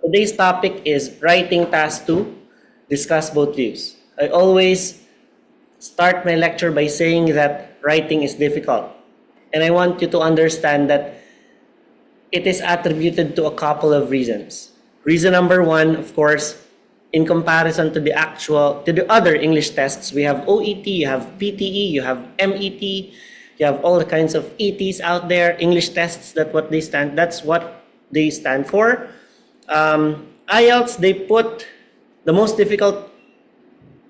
Today's topic is writing task 2, discuss both views. I always start my lecture by saying that writing is difficult. And I want you to understand that it is attributed to a couple of reasons. Reason number one, of course, in comparison to the other English tests, we have OET, you have PTE, you have MET, you have all the kinds of ETs out there, English tests, that's what they stand for. IELTS, they put the most difficult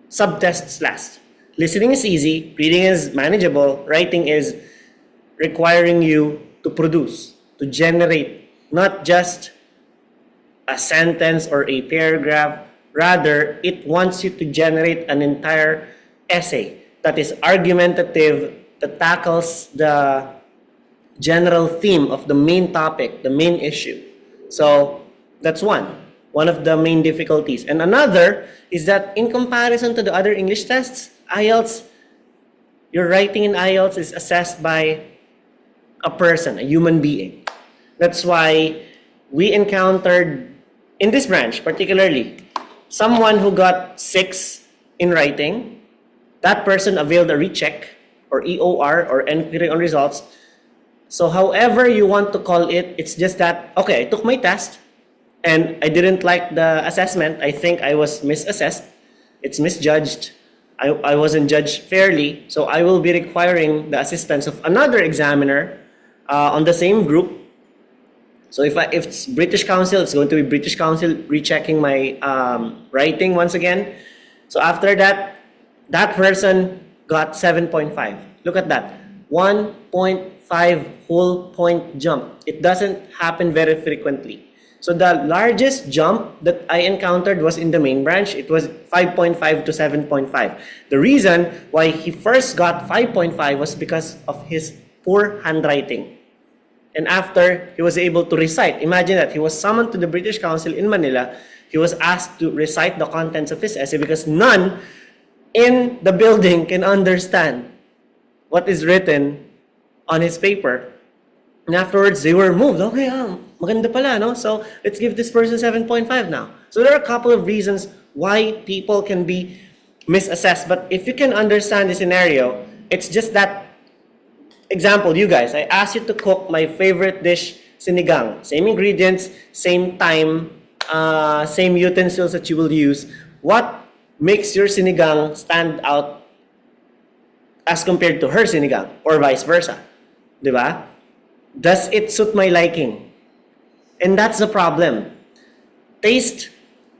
subtests last. Listening is easy, reading is manageable, writing is requiring you to produce, to generate, not just a sentence or a paragraph. Rather, it wants you to generate an entire essay that is argumentative, that tackles the general theme of the main topic, the main issue. So that's one of the main difficulties. And another is that in comparison to the other English tests, IELTS, your writing in IELTS is assessed by a person, a human being. That's why we encountered, in this branch particularly, someone who got 6 in writing. That person availed a recheck or EOR or inquiry on results. So however you want to call it, it's just that, okay, I took my test and I didn't like the assessment. I think I was misassessed. It's misjudged. I wasn't judged fairly. So I will be requiring the assistance of another examiner on the same group. So if it's British Council, it's going to be British Council rechecking my writing once again. So after that, that person got 7.5. Look at that. 1.5 whole point jump. It doesn't happen very frequently. So the largest jump that I encountered was in the main branch. It was 5.5 to 7.5. The reason why he first got 5.5 was because of his poor handwriting. And after he was able to recite, imagine that he was summoned to the British Council in Manila. He was asked to recite the contents of his essay because none in the building can understand what is written on his paper. And afterwards, they were moved. Okay, maganda pala, no? So let's give this person 7.5 now. So there are a couple of reasons why people can be misassessed. But if you can understand the scenario, it's just that, example, you guys, I asked you to cook my favorite dish, sinigang. Same ingredients, same time, same utensils that you will use. What makes your sinigang stand out as compared to her sinigang or vice versa? Diba? Does it suit my liking? And that's the problem. Taste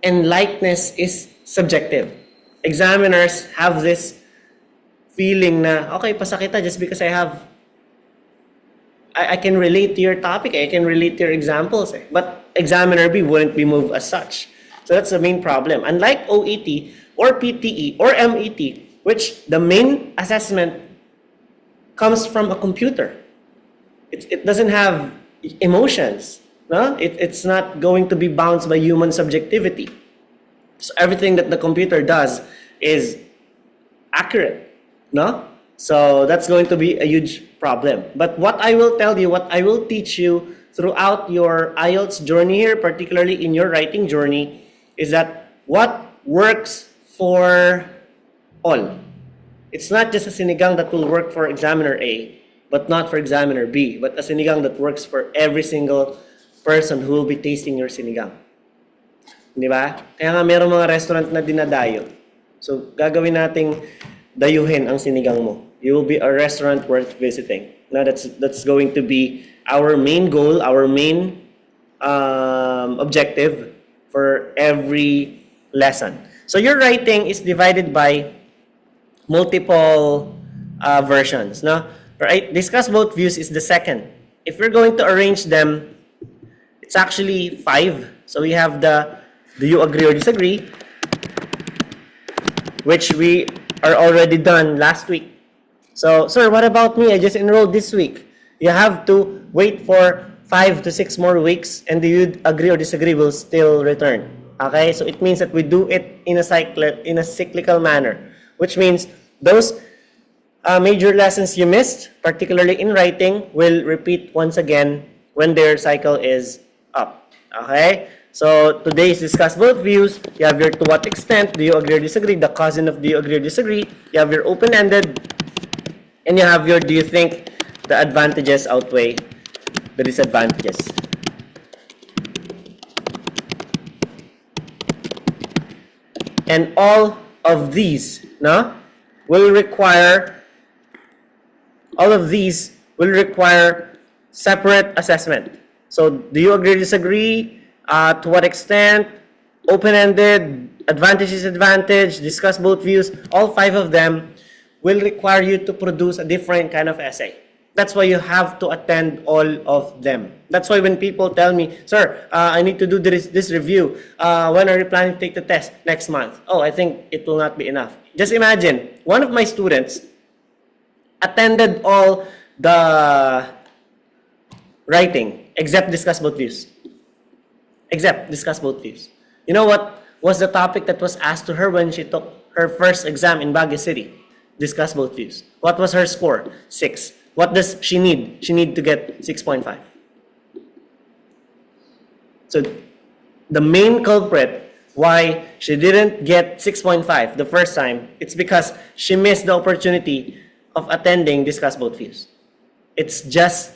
and likeness is subjective. Examiners have this feeling na, okay, pasa kita just because I can relate to your topic, I can relate to your examples. But examiner B wouldn't be moved as such. So that's the main problem. Unlike OET or PTE or MET, which the main assessment comes from a computer. It doesn't have emotions. No? It's not going to be bounced by human subjectivity. So everything that the computer does is accurate. No? So that's going to be a huge problem. But what I will tell you, what I will teach you throughout your IELTS journey here, particularly in your writing journey, is that what works for all. It's not just a sinigang that will work for examiner A, but not for examiner B, but a sinigang that works for every single person who will be tasting your sinigang. Di ba? Kaya nga merong mga restaurant na dinadayo. So gagawin nating dayuhin ang sinigang mo. You will be a restaurant worth visiting. Now that's going to be our main goal, our main objective for every lesson. So your writing is divided by multiple versions. No? Right? Discuss both views is the second. If we're going to arrange them, it's actually 5. So we have the do you agree or disagree, which we are already done last week. So, sir, what about me? I just enrolled this week. You have to wait for 5 to 6 more weeks and do you agree or disagree will still return. Okay? So it means that we do it in a cyclical manner, which means those major lessons you missed, particularly in writing, will repeat once again when their cycle is up. Okay? So today is discuss both views. You have your to what extent, do you agree or disagree, the cousin of do you agree or disagree. You have your open-ended, and you have your do you think the advantages outweigh the disadvantages. And all of these, no, will require separate assessment. So do you agree or disagree? To what extent? Open-ended, advantage, disadvantage, discuss both views. All 5 of them will require you to produce a different kind of essay. That's why you have to attend all of them. That's why when people tell me, sir, I need to do this review. When are you planning to take the test? Next month. Oh, I think it will not be enough. Just imagine, one of my students attended all the writing except discuss both views. Except discuss both views. You know what was the topic that was asked to her when she took her first exam in Baguio City? Discuss both views. What was her score? 6. What does she need? She need to get 6.5. So the main culprit why she didn't get 6.5 the first time, it's because she missed the opportunity of attending discuss both views. It's just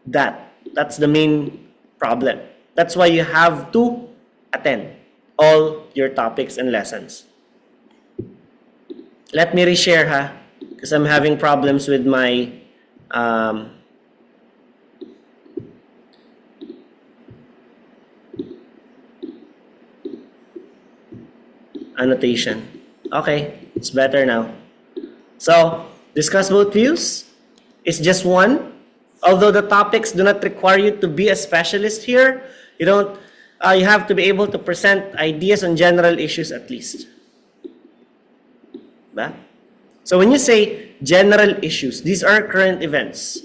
that. That's the main problem. That's why you have to attend all your topics and lessons. Let me reshare, ha, because I'm having problems with my annotation. Okay, it's better now. So, discuss both views is just one. Although the topics do not require you to be a specialist here, you have to be able to present ideas on general issues at least. Ba? So when you say general issues, these are current events.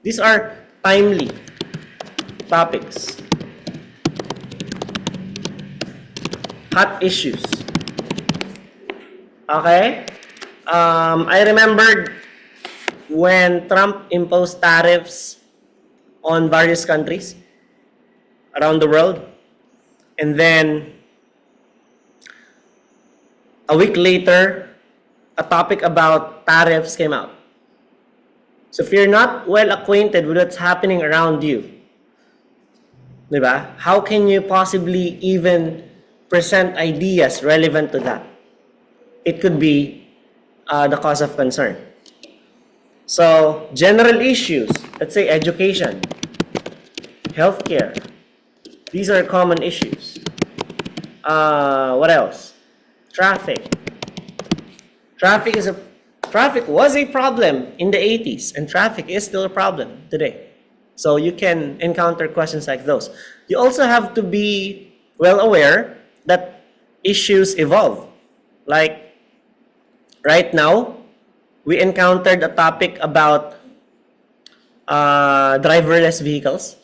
These are timely topics. Hot issues. Okay? I remembered when Trump imposed tariffs on various countries around the world, and then a week later, a topic about tariffs came out. So if you're not well acquainted with what's happening around you, diba? How can you possibly even present ideas relevant to that? It could be the cause of concern. So, general issues, let's say education, healthcare, these are common issues. What else? Traffic. Traffic was a problem in the 80s, and traffic is still a problem today. So you can encounter questions like those. You also have to be well aware that issues evolve. Like right now, we encountered a topic about driverless vehicles,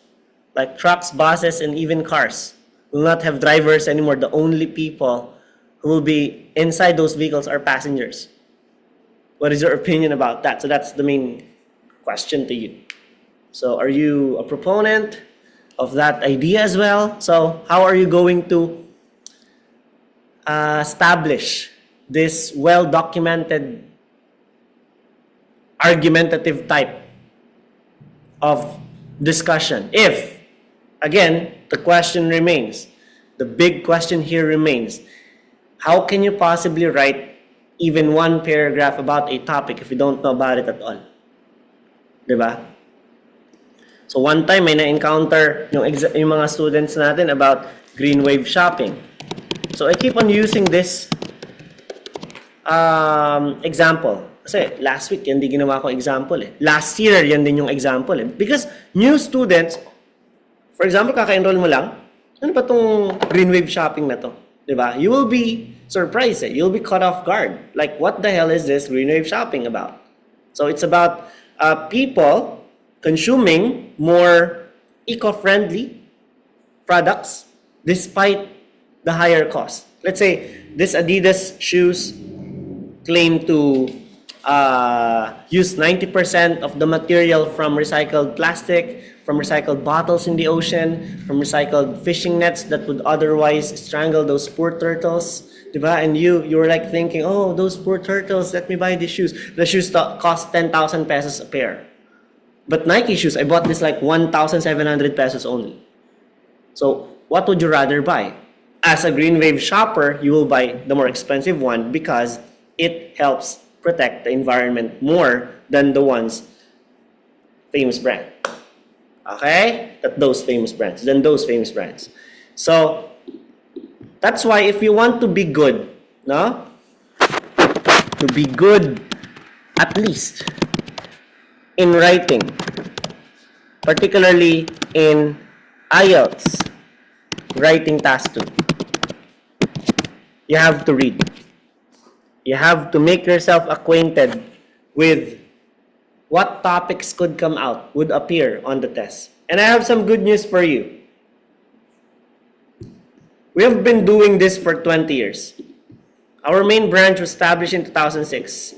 like trucks, buses, and even cars will not have drivers anymore. The only people who will be inside those vehicles are passengers. What is your opinion about that? So that's the main question to you. So are you a proponent of that idea as well? So how are you going to establish this well-documented argumentative type of discussion? If, again, the question remains, the big question here remains, how can you possibly write even one paragraph about a topic if you don't know about it at all? Diba? So one time may na-encounter yung mga students natin about green wave shopping. So I keep on using this example. Kasi last week, yan din ginawa ko example eh. Last year, yan din yung example eh. Because new students, for example, kaka-enroll mo lang, ano ba tong green wave shopping na to? Diba? You will be surprised eh. You'll be caught off guard. Like, what the hell is this green wave shopping about? So it's about people consuming more eco-friendly products despite the higher cost. Let's say this Adidas shoes claim to use 90% of the material from recycled plastic, from recycled bottles in the ocean, from recycled fishing nets that would otherwise strangle those poor turtles. Diba? And you were like thinking, oh, those poor turtles, let me buy these shoes. The shoes cost 10,000 pesos a pair. But Nike shoes, I bought this like 1,700 pesos only. So what would you rather buy? As a Green Wave shopper, you will buy the more expensive one because it helps protect the environment more than the ones famous brand. Okay? Those famous brands. So that's why if you want to be good, no? To be good at least in writing, particularly in IELTS, writing task 2, you have to read. You have to make yourself acquainted with what topics would appear on the test. And I have some good news for you. We have been doing this for 20 years. Our main branch was established in 2006.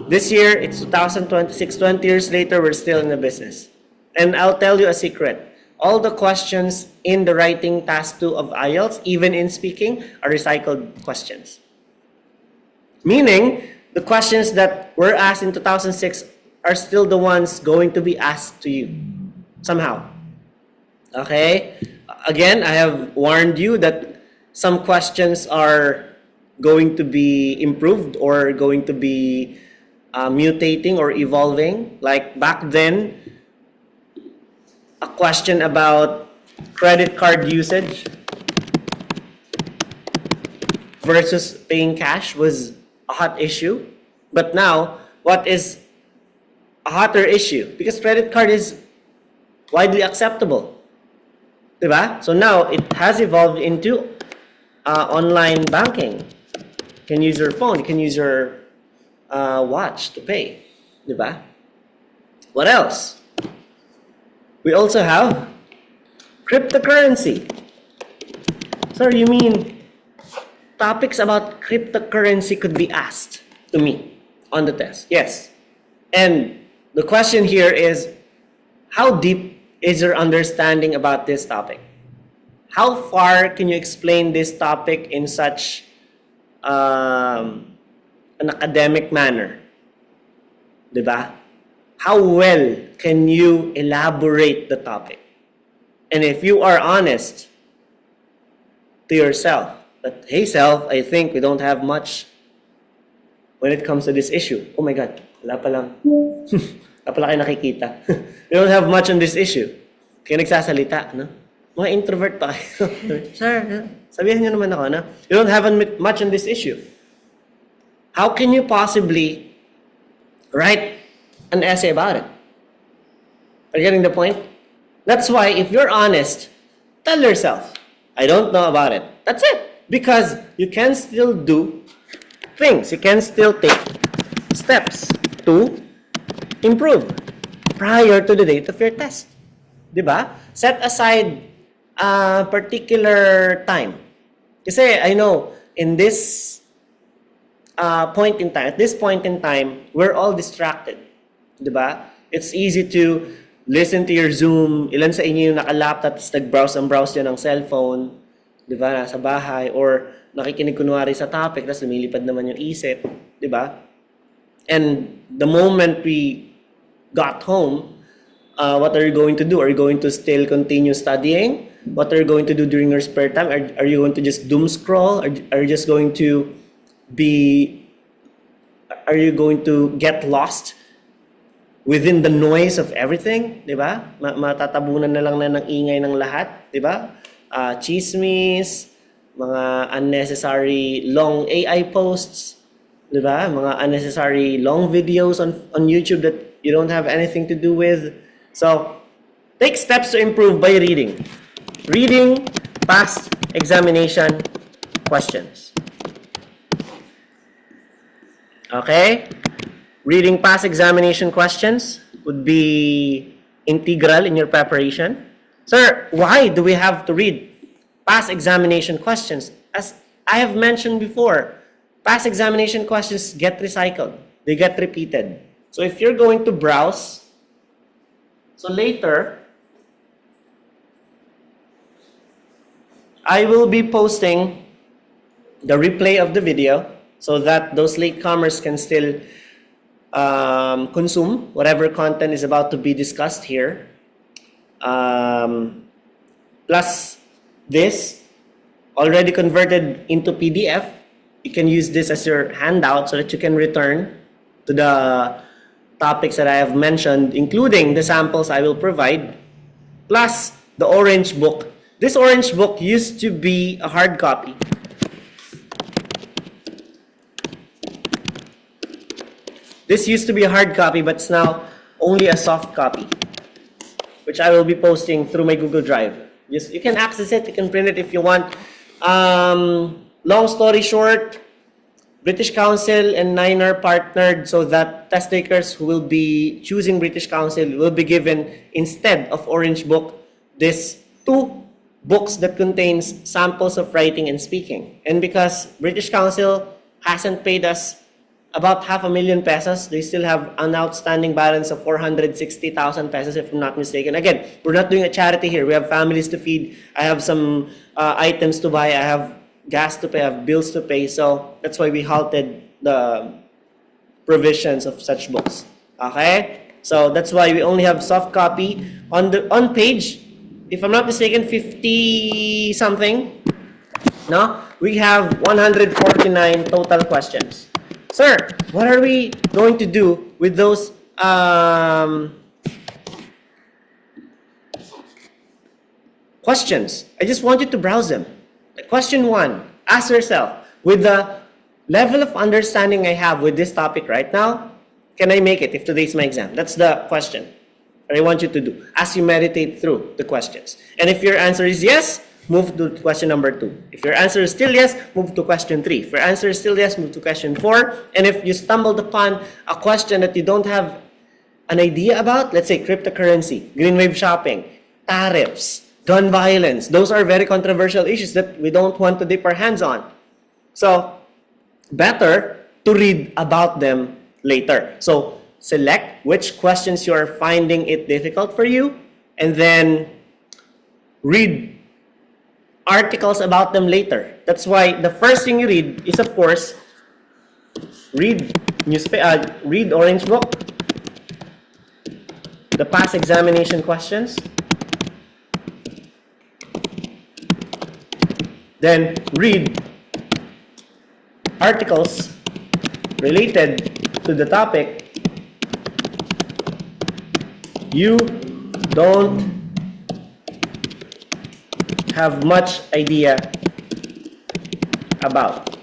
This year, it's 2026, 20 years later, we're still in the business. And I'll tell you a secret. All the questions in the writing task 2 of IELTS, even in speaking, are recycled questions. Meaning, the questions that were asked in 2006 are still the ones going to be asked to you somehow. Okay? Again, I have warned you that some questions are going to be improved or going to be mutating or evolving. Like back then, a question about credit card usage versus paying cash was a hot issue. But now, what is a hotter issue? Because credit card is widely acceptable. Diba? So now, it has evolved into online banking. You can use your phone, you can use your watch to pay. Diba? What else? We also have cryptocurrency. Sir, you mean topics about cryptocurrency could be asked to me on the test? Yes. And the question here is, how deep is your understanding about this topic? How far can you explain this topic in such an academic manner? Diba? How well can you elaborate the topic? And if you are honest to yourself, that, hey self, I think we don't have much when it comes to this issue. Oh my God, wala pa lang. Wala pala kayo nakikita. We don't have much on this issue. Kaya nagsasalita, no? Mga introvert pa kayo. Sir, sabihan niyo naman ako, no? You don't have much on this issue. How can you possibly write an essay about it? Are you getting the point? That's why if you're honest, tell yourself, I don't know about it. That's it. Because you can still do things. You can still take steps to improve prior to the date of your test. Diba? Set aside a particular time. Kasi I know in this point in time, at this point in time, we're all distracted. Diba? It's easy to listen to your Zoom. Ilan sa inyo yung naka-laptop tapos nag-browse dyan ng cellphone. Diba? Nasa bahay. Or nakikinig kunwari sa topic tapos lumilipad naman yung isip. Diba? And the moment we got home, what are you going to do? Are you going to still continue studying? What are you going to do during your spare time? Are you going to just doom scroll? Are you just going to are you going to get lost within the noise of everything? Diba? Matatabunan na lang na ng ingay ng lahat. Diba? Chismis, mga unnecessary long AI posts, diba? Mga unnecessary long videos on YouTube that you don't have anything to do with. So, take steps to improve by reading. Reading past examination questions. Okay? Reading past examination questions would be integral in your preparation. Sir, why do we have to read past examination questions? As I have mentioned before, past examination questions get recycled. They get repeated. So if you're going to browse, so later, I will be posting the replay of the video so that those latecomers can still consume whatever content is about to be discussed here. Plus this, already converted into PDF. You can use this as your handout so that you can return to the topics that I have mentioned, including the samples I will provide, plus the orange book. This orange book used to be a hard copy. This used to be a hard copy, but it's now only a soft copy, which I will be posting through my Google Drive. You can access it, you can print it if you want. Long story short, British Council and NINE are partnered so that test takers who will be choosing British Council will be given, instead of Orange Book, these 2 books that contains samples of writing and speaking. And because British Council hasn't paid us about $500,000 pesos, they still have an outstanding balance of 460,000 pesos, if I'm not mistaken. Again, we're not doing a charity here. We have families to feed. I have some items to buy. I have gas to pay. I have bills to pay. So that's why we halted the provisions of such books. Okay? So that's why we only have soft copy. On page, if I'm not mistaken, 50 something, no? We have 149 total questions. Sir, what are we going to do with those questions? I just want you to browse them. Question 1, ask yourself, with the level of understanding I have with this topic right now, can I make it if today's my exam? That's the question that I want you to do as you meditate through the questions. And if your answer is yes, move to question number 2. If your answer is still yes, move to question 3. If your answer is still yes, move to question 4. And if you stumbled upon a question that you don't have an idea about, let's say cryptocurrency, green wave shopping, tariffs, gun violence, those are very controversial issues that we don't want to dip our hands on. So, better to read about them later. So, select which questions you are finding it difficult for you, and then read articles about them later. That's why the first thing you read is, of course, read Orange Book, the past examination questions, then read articles related to the topic you don't have much idea about.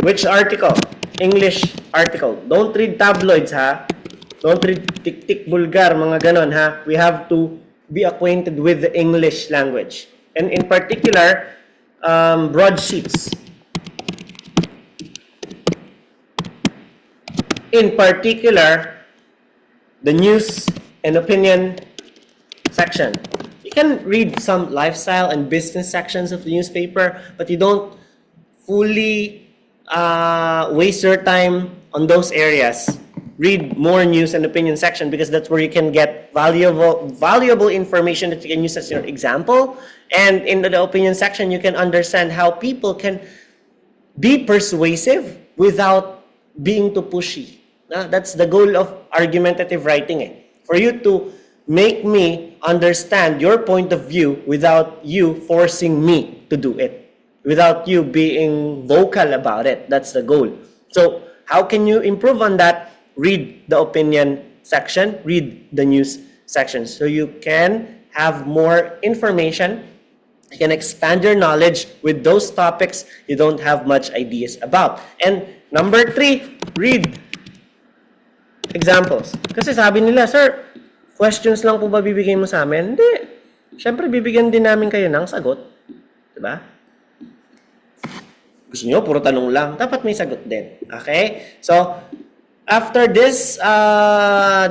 Which article? English article. Don't read tabloids, ha? Don't read tik-tik bulgar, mga ganon, ha? We have to be acquainted with the English language. And in particular, broadsheets. In particular, the news and opinion section. You can read some lifestyle and business sections of the newspaper, but you don't fully waste your time on those areas. Read more news and opinion section because that's where you can get valuable information that you can use as your example. And in the opinion section, you can understand how people can be persuasive without being too pushy. That's the goal of argumentative writing. For you to make me understand your point of view without you forcing me to do it, without you being vocal about it. That's the goal. So how can you improve on that? Read the opinion section, read the news section, so you can have more information. You can expand your knowledge with those topics you don't have much ideas about. And number 3, read examples. Kasi sabi nila, sir, questions lang po ba bibigay mo sa amin? Hindi. Siyempre, bibigyan din namin kayo ng sagot. Diba? Gusto nyo, puro tanong lang. Dapat may sagot din. Okay? So, after this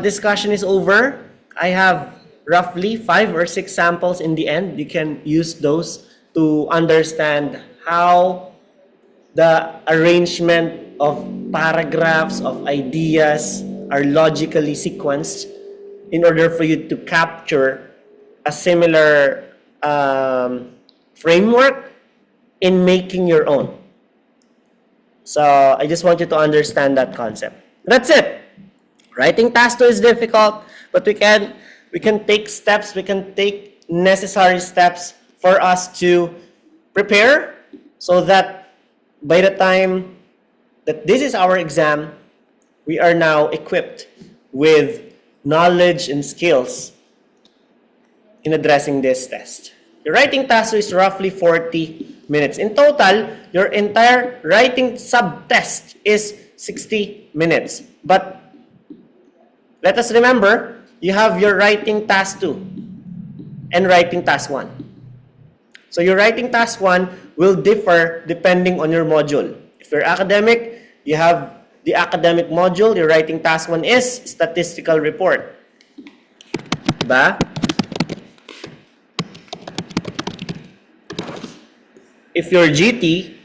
discussion is over, I have roughly 5 or 6 samples in the end. You can use those to understand how the arrangement of paragraphs, of ideas are logically sequenced in order for you to capture a similar framework in making your own. So I just want you to understand that concept. That's it. Writing task 2 is difficult, but we can take steps, we can take necessary steps for us to prepare so that by the time that this is our exam, we are now equipped with knowledge and skills in addressing this test. Your writing task is roughly 40 minutes. In total, your entire writing sub-test is 60 minutes. But let us remember, you have your writing task 2 and writing task 1. So your writing task 1 will differ depending on your module. If you're academic, you have the academic module. Your writing task 1 is statistical report. Diba? If you're GT,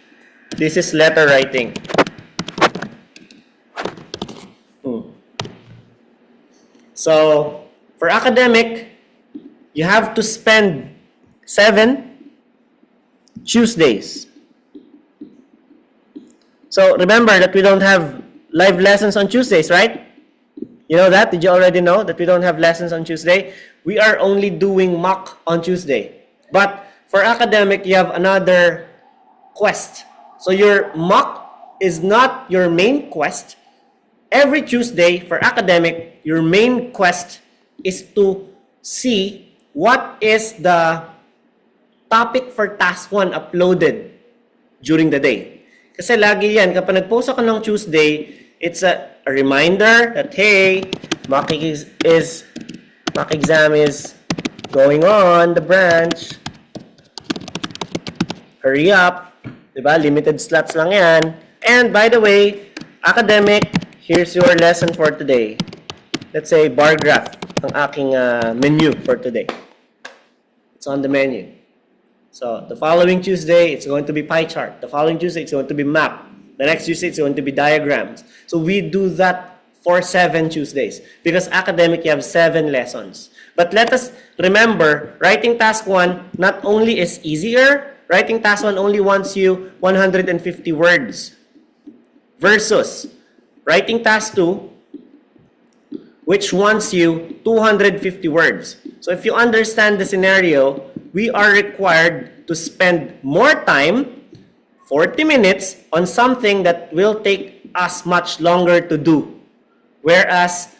this is letter writing. So, for academic, you have to spend 7 Tuesdays. So, remember that we don't have live lessons on Tuesdays, right? You know that? Did you already know that we don't have lessons on Tuesday? We are only doing mock on Tuesday. But for academic, you have another quest. So your mock is not your main quest. Every Tuesday for academic, your main quest is to see what is the topic for task 1 uploaded during the day. Kasi lagi yan, kapag nag-post ako ng Tuesday, it's a reminder that, hey, mock exam is going on the branch. Hurry up. Diba? Limited slots lang yan. And by the way, academic, here's your lesson for today. Let's say bar graph ang aking menu for today. It's on the menu. So the following Tuesday, it's going to be pie chart. The following Tuesday, it's going to be map. The next Tuesday, it's going to be diagrams. So we do that for 7 Tuesdays. Because academic, you have 7 lessons. But let us remember, writing task 1 not only is easier, writing task 1 only wants you 150 words. Versus writing task 2, which wants you 250 words. So if you understand the scenario, we are required to spend more time, 40 minutes, on something that will take us much longer to do. Whereas,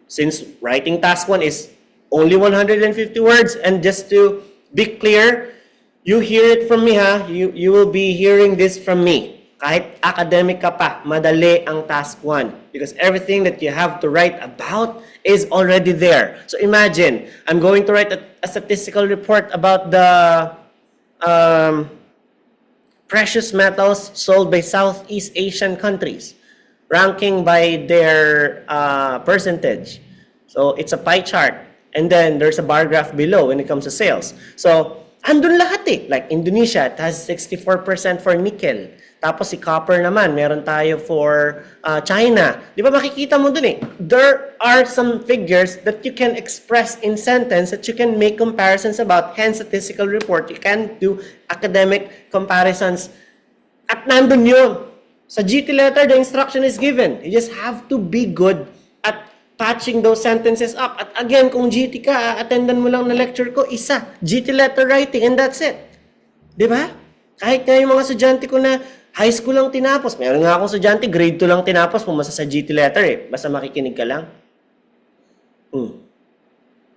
since writing task 1 is only 150 words, and just to be clear, you hear it from me ha, you will be hearing this from me. Kahit academic ka pa, madali ang task 1. Because everything that you have to write about is already there. So imagine, I'm going to write a statistical report about the precious metals sold by Southeast Asian countries, ranking by their percentage. So it's a pie chart. And then there's a bar graph below when it comes to sales. So, andun lahat eh. Like Indonesia, it has 64% for nickel. Tapos si copper naman, meron tayo for China. Di ba makikita mo dun eh? There are some figures that you can express in sentence that you can make comparisons about. Hence, statistical report. You can do academic comparisons. At nandun yun. Sa GT letter, the instruction is given. You just have to be good at patching those sentences up. At again, kung GT ka, attendan mo lang na lecture ko, isa. GT letter writing, and that's it. Di ba? Kahit nga yung mga estudyante ko na high school lang tinapos. Meron nga akong estudyante, grade 2 lang tinapos, pumasa sa GT letter eh. Basta makikinig ka lang.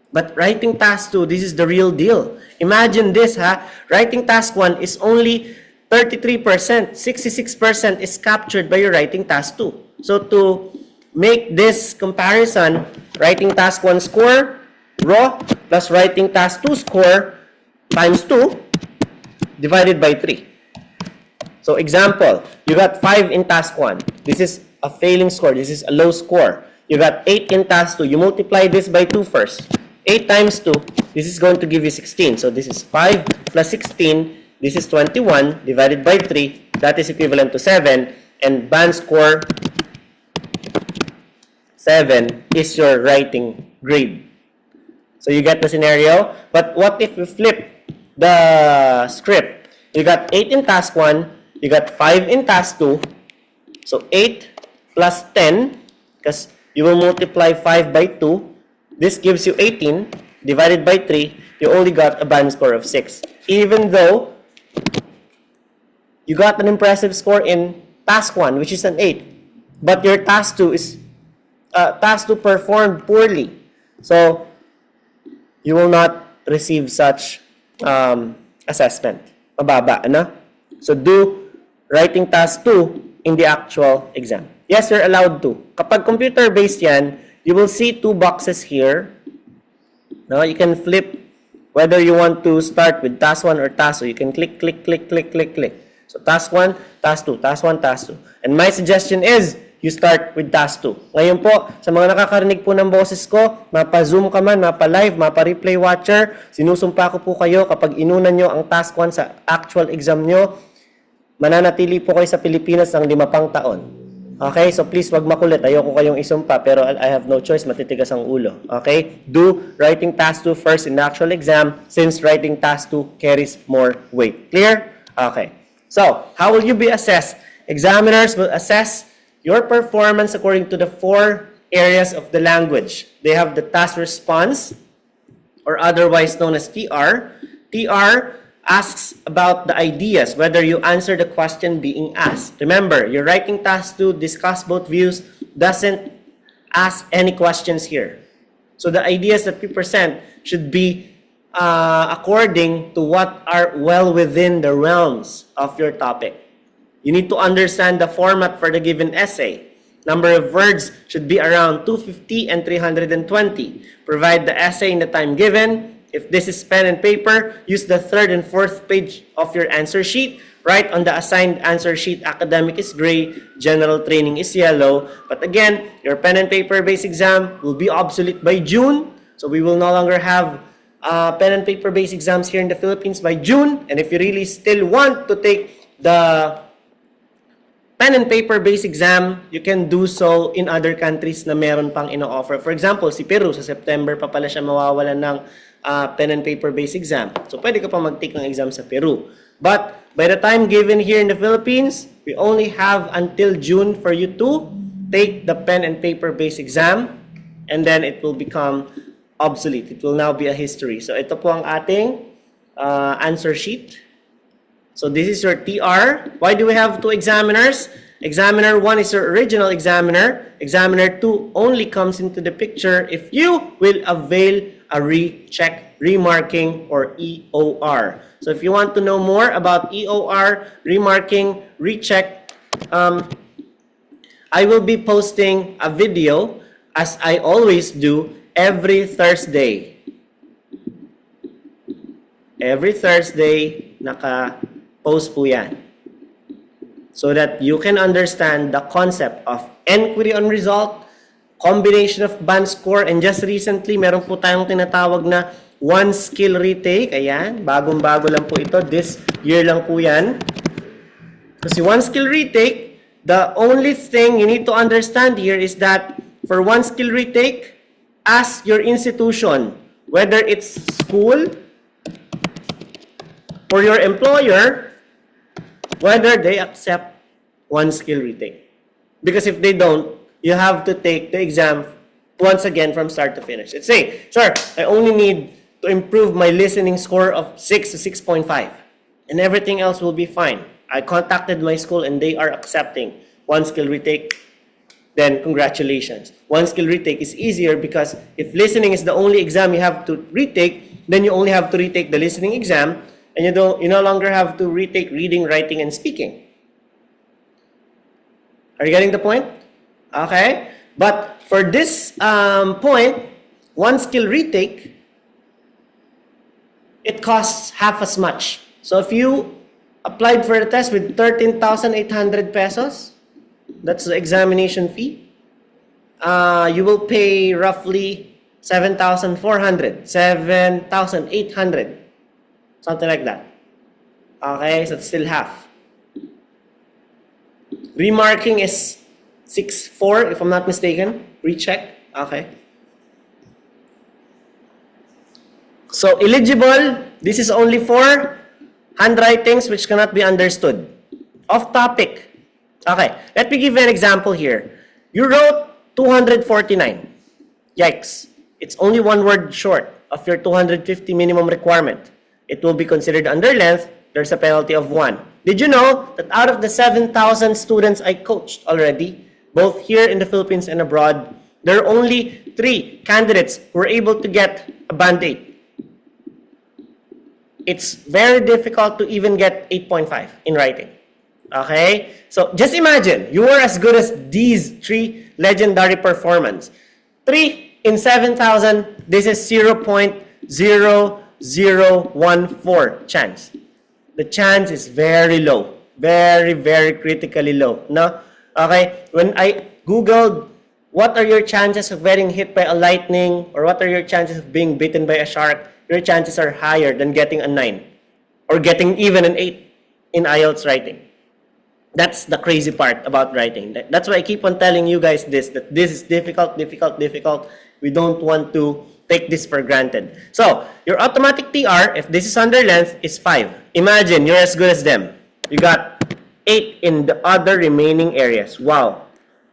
But writing task 2, this is the real deal. Imagine this ha. Writing task 1 is only 33%. 66% is captured by your writing task 2. So to make this comparison, writing task 1 score, raw, plus writing task 2 score, times 2, divided by 3. So example, you got 5 in task 1. This is a failing score. This is a low score. You got 8 in task 2. You multiply this by 2 first. 8 times 2, this is going to give you 16. So this is 5 plus 16. This is 21 divided by 3. That is equivalent to 7. And band score 7 is your writing grade. So you get the scenario. But what if we flip the script? You got 8 in task 1, you got 5 in task 2. So 8 plus 10, because you will multiply 5 by 2. This gives you 18, divided by 3, you only got a band score of 6. Even though you got an impressive score in task 1, which is an 8. But your task 2 is task 2 performed poorly. So you will not receive such assessment. Mababa, ano? So do writing task 2 in the actual exam. Yes, you're allowed to. Kapag computer-based yan, you will see 2 boxes here. No, you can flip whether you want to start with task 1 or task 2. You can click, click, click, click, click, click. So task 1, task 2, task 1, task 2. And my suggestion is, you start with task 2. Ngayon po, sa mga nakakarinig po ng boses ko, mapa-Zoom ka man, mapa-live, mapa-replay watcher, sinusumpa ko po kayo kapag inunan nyo ang task 1 sa actual exam nyo, mananatili po kayo sa Pilipinas ng 5 pang taon. Okay? So please, wag makulit. Ayoko kayong isumpa, pero I have no choice, matitigas ang ulo. Okay? Do writing task 2 first in the actual exam since writing task 2 carries more weight. Clear? Okay. So, how will you be assessed? Examiners will assess your performance according to the 4 areas of the language. They have the task response, or otherwise known as TR. TR asks about the ideas, whether you answer the question being asked. Remember, you're writing task 2, discuss both views, doesn't ask any questions here. So the ideas that we present should be according to what are well within the realms of your topic. You need to understand the format for the given essay. Number of words should be around 250 and 320. Provide the essay in the time given. If this is pen and paper, use the 3rd and 4th page of your answer sheet. Write on the assigned answer sheet, academic is gray, general training is yellow. But again, your pen and paper based exam will be obsolete by June. So we will no longer have pen and paper based exams here in the Philippines by June. And if you really still want to take the pen and paper based exam, you can do so in other countries na meron pang ino-offer. For example, si Peru, sa September pa pala siya mawawalan ng pen and paper based exam. So pwede ka pa mag-take ng exam sa Peru. But by the time given here in the Philippines, we only have until June for you to take the pen and paper based exam, and then it will become obsolete. It will now be a history. So ito po ang ating answer sheet. So this is your TR. Why do we have 2 examiners? Examiner 1 is your original examiner. Examiner 2 only comes into the picture if you will avail a recheck, remarking, or EOR. So if you want to know more about EOR, remarking, recheck, I will be posting a video, as I always do, every Thursday. Every Thursday, naka-post po yan. So that you can understand the concept of enquiry on result, combination of band score, and just recently, meron po tayong tinatawag na one skill retake. Ayan, bagong-bago lang po ito. This year lang po yan. Kasi one skill retake, the only thing you need to understand here is that for one skill retake, ask your institution, whether it's school or your employer, whether they accept one skill retake. Because if they don't, you have to take the exam once again from start to finish. Let's say, sir, I only need to improve my listening score of 6 to 6.5, and everything else will be fine. I contacted my school and they are accepting one skill retake. Then congratulations. One skill retake is easier because if listening is the only exam you have to retake, then you only have to retake the listening exam, and you no longer have to retake reading, writing, and speaking. Are you getting the point? Okay? But for this point, one skill retake, it costs half as much. So if you applied for the test with 13,800 pesos, that's the examination fee, you will pay roughly 7,400, 7,800, something like that. Okay, so it's still half. Remarking is 6,400, if I'm not mistaken. Recheck. Okay. So eligible, this is only for Handwritings which cannot be understood. Off topic. Okay, let me give you an example here. You wrote 249. Yikes. It's only one word short of your 250 minimum requirement. It will be considered under length. There's a penalty of 1. Did you know that out of the 7,000 students I coached already, both here in the Philippines and abroad, there are only 3 candidates who were able to get a Band 8. It's very difficult to even get 8.5 in writing. Okay? So just imagine, you were as good as these 3 legendary performance. 3 in 7,000, this is 0.0014 chance. The chance is very low. Very, very critically low. No? Okay? When I Googled, what are your chances of getting hit by a lightning, or what are your chances of being bitten by a shark, your chances are higher than getting a 9 or getting even an 8 in IELTS writing. That's the crazy part about writing. That's why I keep on telling you guys this, that this is difficult, difficult, difficult. We don't want to take this for granted. So, your automatic TR, if this is under length, is 5. Imagine, you're as good as them. You got 8 in the other remaining areas. Wow.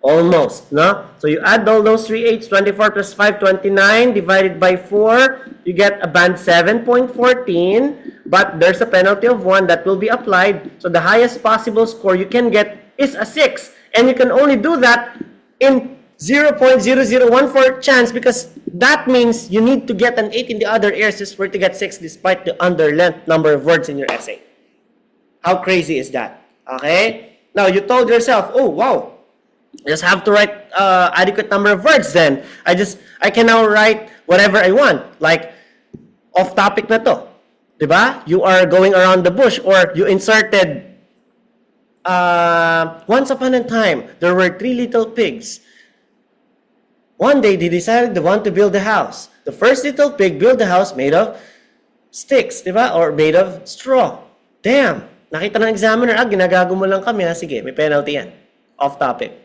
Almost, no? So you add all those 3 8s, 24 plus 5, 29, divided by 4, you get a band 7.14, but there's a penalty of 1 that will be applied. So the highest possible score you can get is a 6. And you can only do that in 0.0014 chance, because that means you need to get an 8 in the other areas just for it to get 6 despite the under length number of words in your essay. How crazy is that? Okay? Now, you told yourself, oh, wow, I just have to write adequate number of words then. I can now write whatever I want. Like, off topic na to. Diba? You are going around the bush, or you inserted, once upon a time, there were 3 little pigs. One day, they decided they want to build a house. The first little pig built a house made of sticks, diba? Or made of straw. Damn! Nakita ng examiner, ginagago mo lang kami, sige, may penalty yan. Off topic.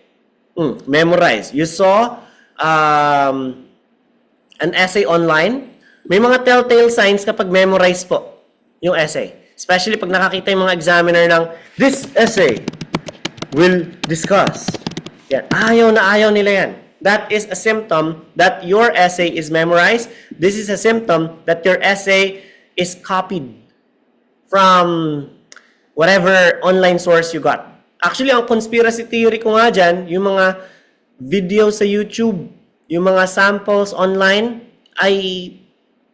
Memorize. You saw an essay online. May mga telltale signs kapag memorize po yung essay. Especially pag nakakita yung mga examiner ng, this essay will discuss. Yan. Ayaw na ayaw nila yan. That is a symptom that your essay is memorized. This is a symptom that your essay is copied from whatever online source you got. Actually, ang conspiracy theory ko nga dyan, yung mga video sa YouTube, yung mga samples online, ay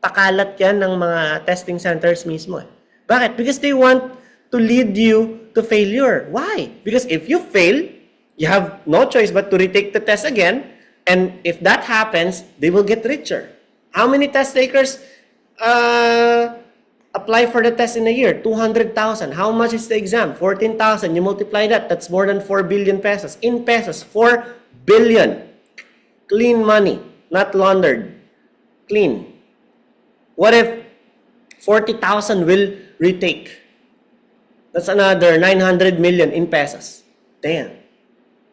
pakalat yan ng mga testing centers mismo. Bakit? Because they want to lead you to failure. Why? Because if you fail, you have no choice but to retake the test again, and if that happens, they will get richer. How many test takers apply for the test in a year? 200,000. How much is the exam? 14,000. You multiply that, that's more than 4 billion pesos. In pesos, 4 billion. Clean money, not laundered. Clean. What if 40,000 will retake? That's another 900 million in pesos. Damn.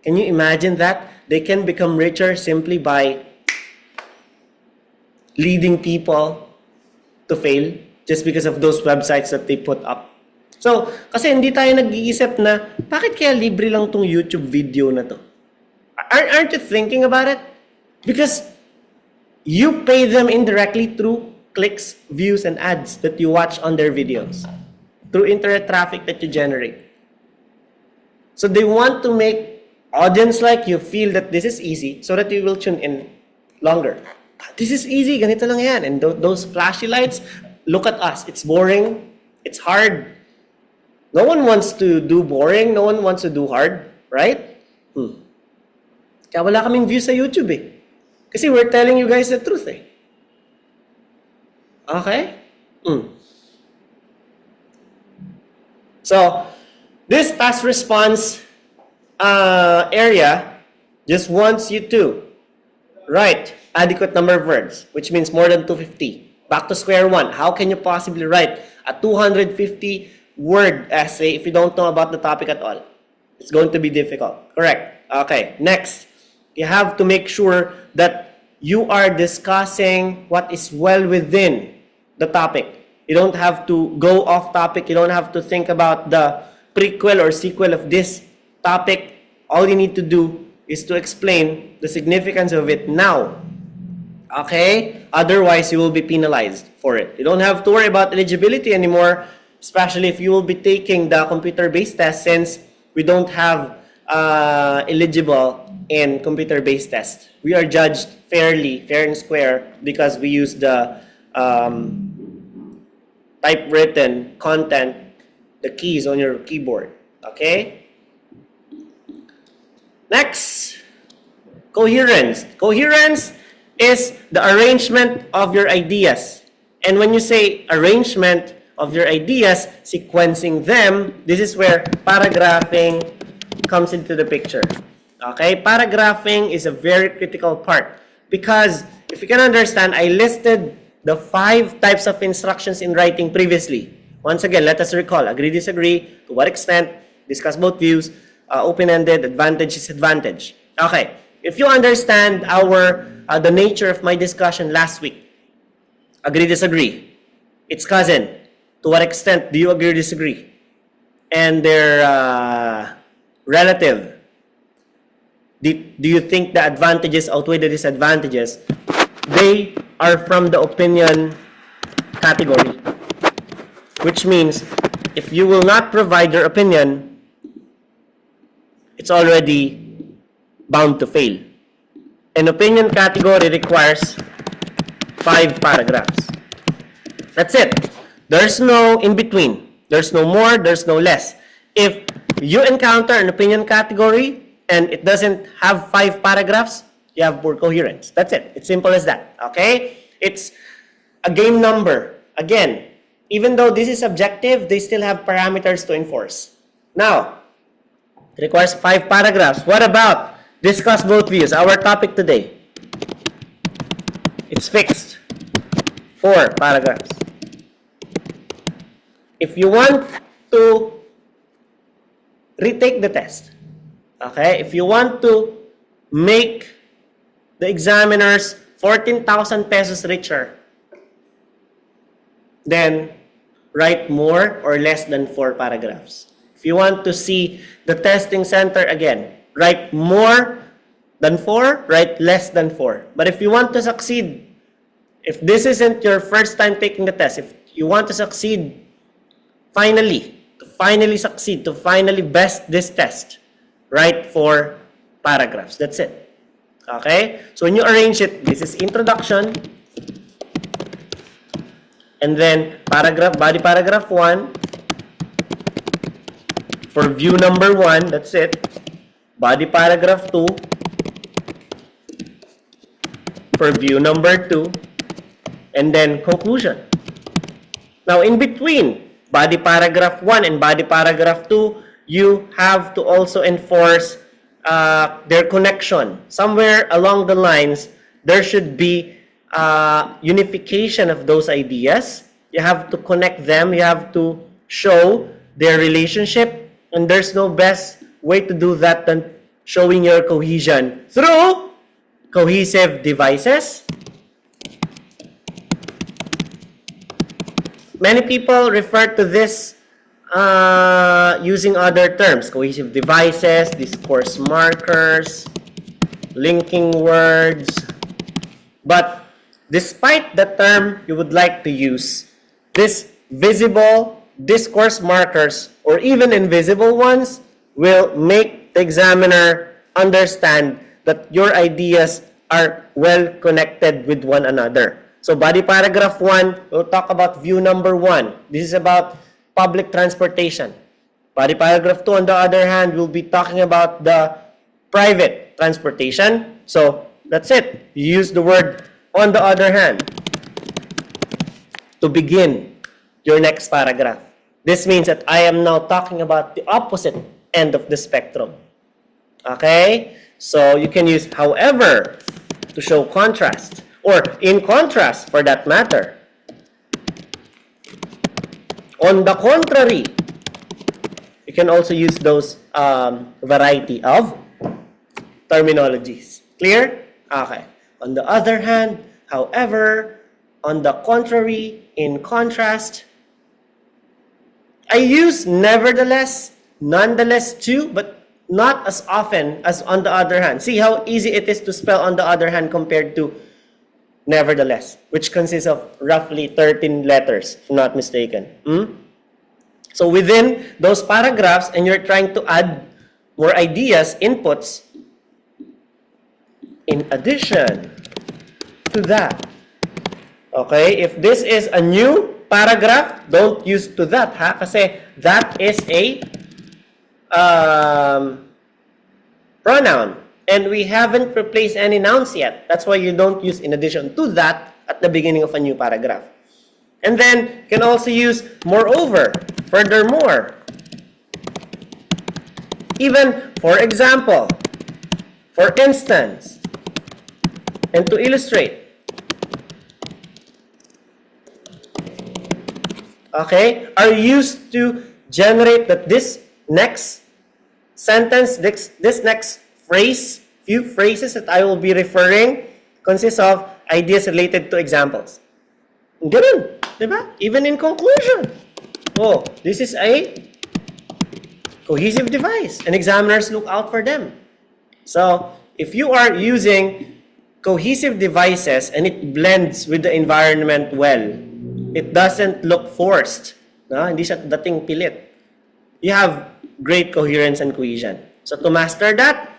Can you imagine that? They can become richer simply by leading people to fail just because of those websites that they put up. So, kasi hindi tayo nag-iisip na, bakit kaya libre lang tong YouTube video na to? Aren't you thinking about it? Because you pay them indirectly through clicks, views, and ads that you watch on their videos. Through internet traffic that you generate. So they want to make audience like you feel that this is easy so that you will tune in longer. This is easy, ganito lang yan. And those flashy lights, look at us. It's boring. It's hard. No one wants to do boring. No one wants to do hard. Right? Kaya wala kaming views sa YouTube eh. Kasi we're telling you guys the truth eh. Okay? So, this task response area just wants you to write adequate number of words, which means more than 250. Back to square one. How can you possibly write a 250-word essay if you don't know about the topic at all? It's going to be difficult. Correct. Okay, next. You have to make sure that you are discussing what is well within the topic. You don't have to go off topic. You don't have to think about the prequel or sequel of this topic. All you need to do is to explain the significance of it now. Okay? Otherwise, you will be penalized for it. You don't have to worry about eligibility anymore, especially if you will be taking the computer-based test, since we don't have eligible in computer-based test. We are judged fairly, fair and square, because we use the typewritten content, the keys on your keyboard. Okay? Next, coherence. Coherence is the arrangement of your ideas. And when you say arrangement of your ideas, sequencing them, this is where paragraphing comes into the picture. Okay? Paragraphing is a very critical part, because if you can understand, I listed the 5 types of instructions in writing previously. Once again, let us recall: agree, disagree, to what extent, discuss both views, open-ended, advantage, disadvantage. Okay, if you understand the nature of my discussion last week, agree, disagree, its cousin, to what extent do you agree or disagree, and their relative, do you think the advantages outweigh the disadvantages? They are from the opinion category, which means if you will not provide your opinion, it's already bound to fail. An opinion category requires 5 paragraphs. That's it. There's no in between. There's no more, there's no less. If you encounter an opinion category and it doesn't have 5 paragraphs, you have poor coherence. That's it. It's simple as that. Okay? It's a game number. Again, even though this is subjective, they still have parameters to enforce. Now, it requires 5 paragraphs. What about discuss both views? Our topic today. It's fixed. 4 paragraphs. If you want to retake the test, okay, if you want to make the examiners 14,000 pesos richer, then write more or less than 4 paragraphs. If you want to see the testing center again, write more than 4, write less than 4. But if you want to succeed, if this isn't your first time taking the test, if you want to succeed, to finally succeed, to finally best this test, write 4 paragraphs. That's it. Okay? So when you arrange it, this is introduction, and then body paragraph 1, for view number 1, that's it. Body paragraph 2, for view number 2, and then conclusion. Now, in between body paragraph 1 and body paragraph 2, you have to also enforce their connection. Somewhere along the lines, there should be unification of those ideas. You have to connect them. You have to show their relationship. And there's no best way to do that than showing your cohesion through cohesive devices. Many people refer to this using other terms: cohesive devices, discourse markers, linking words. But despite the term you would like to use, this visible discourse markers, or even invisible ones, will make the examiner understand that your ideas are well connected with one another. So body paragraph 1, we'll talk about view number 1. This is about public transportation. Body paragraph 2, on the other hand, we'll be talking about the private transportation. So that's it. You use the word on the other hand to begin your next paragraph. This means that I am now talking about the opposite end of the spectrum. Okay? So you can use however to show contrast, or in contrast for that matter. On the contrary, you can also use those variety of terminologies. Clear? Okay. On the other hand, however, on the contrary, in contrast. I use nevertheless, nonetheless too, but not as often as on the other hand. See how easy it is to spell on the other hand compared to nevertheless, which consists of roughly 13 letters, if I'm not mistaken. So within those paragraphs, and you're trying to add more ideas, inputs, in addition to that. Okay? If this is a new paragraph, don't use to that, ha? Kasi that is a pronoun. And we haven't replaced any nouns yet. That's why you don't use in addition to that at the beginning of a new paragraph. And then, you can also use moreover, furthermore. Even, for example, for instance, and to illustrate. Okay, are used to generate that this next sentence, this next phrase, few phrases that I will be referring consists of ideas related to examples. Ganun, di ba? Even in conclusion. Oh, this is a cohesive device, and examiners look out for them. So, if you are using cohesive devices and it blends with the environment well, it doesn't look forced. No? Hindi siya dating pilit. You have great coherence and cohesion. So to master that,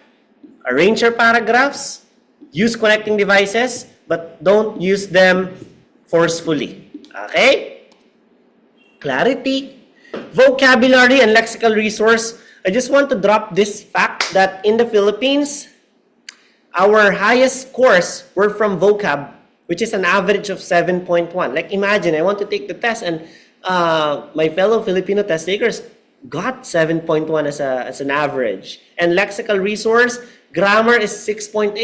arrange your paragraphs, use connecting devices, but don't use them forcefully. Okay? Clarity. Vocabulary and lexical resource. I just want to drop this fact that in the Philippines, our highest scores were from vocab, which is an average of 7.1. Like imagine, I want to take the test and my fellow Filipino test takers got 7.1 as an average. And lexical resource, grammar is 6.8.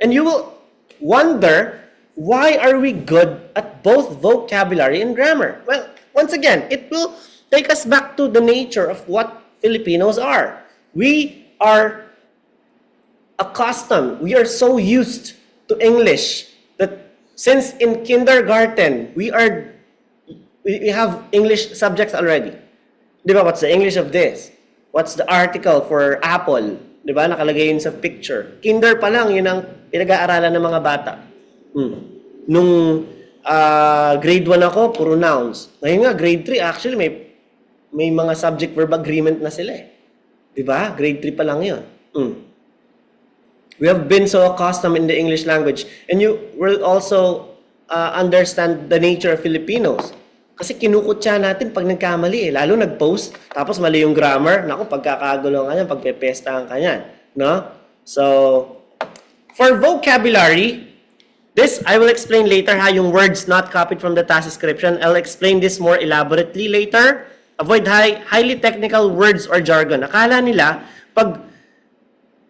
And you will wonder, why are we good at both vocabulary and grammar? Well, once again, it will take us back to the nature of what Filipinos are. We are accustomed, we are so used to English that since in kindergarten, we have English subjects already. Di ba? What's the English of this? What's the article for apple? Di ba? Nakalagay yun sa picture. Kinder pa lang, yun ang pinag-aaralan ng mga bata. Nung grade 1 ako, puro nouns. Ngayon nga, grade 3, actually, may mga subject-verb agreement na sila eh. Di ba? Grade 3 pa lang yun. We have been so accustomed in the English language. And you will also understand the nature of Filipinos. Kasi kinukutya natin pag nagkamali eh. Lalo nag-post, tapos mali yung grammar. Naku, pagkakagulo ka niyan, pagpepestahan ka niyan. No? So, for vocabulary, this I will explain later ha, yung words not copied from the task description. I'll explain this more elaborately later. Avoid highly technical words or jargon. Akala nila, pag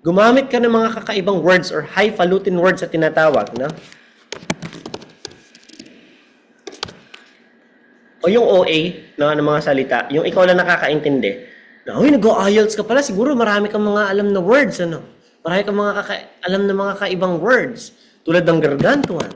gumamit ka ng mga kakaibang words or highfalutin words na tinatawag, no? O yung OA, no, ng mga salita, yung ikaw lang nakakaintindi. Na, uy, nag-IELTS ka pala, siguro marami kang mga alam na words, ano? Marami kang mga alam na mga kaibang words. Tulad ng gargantuan.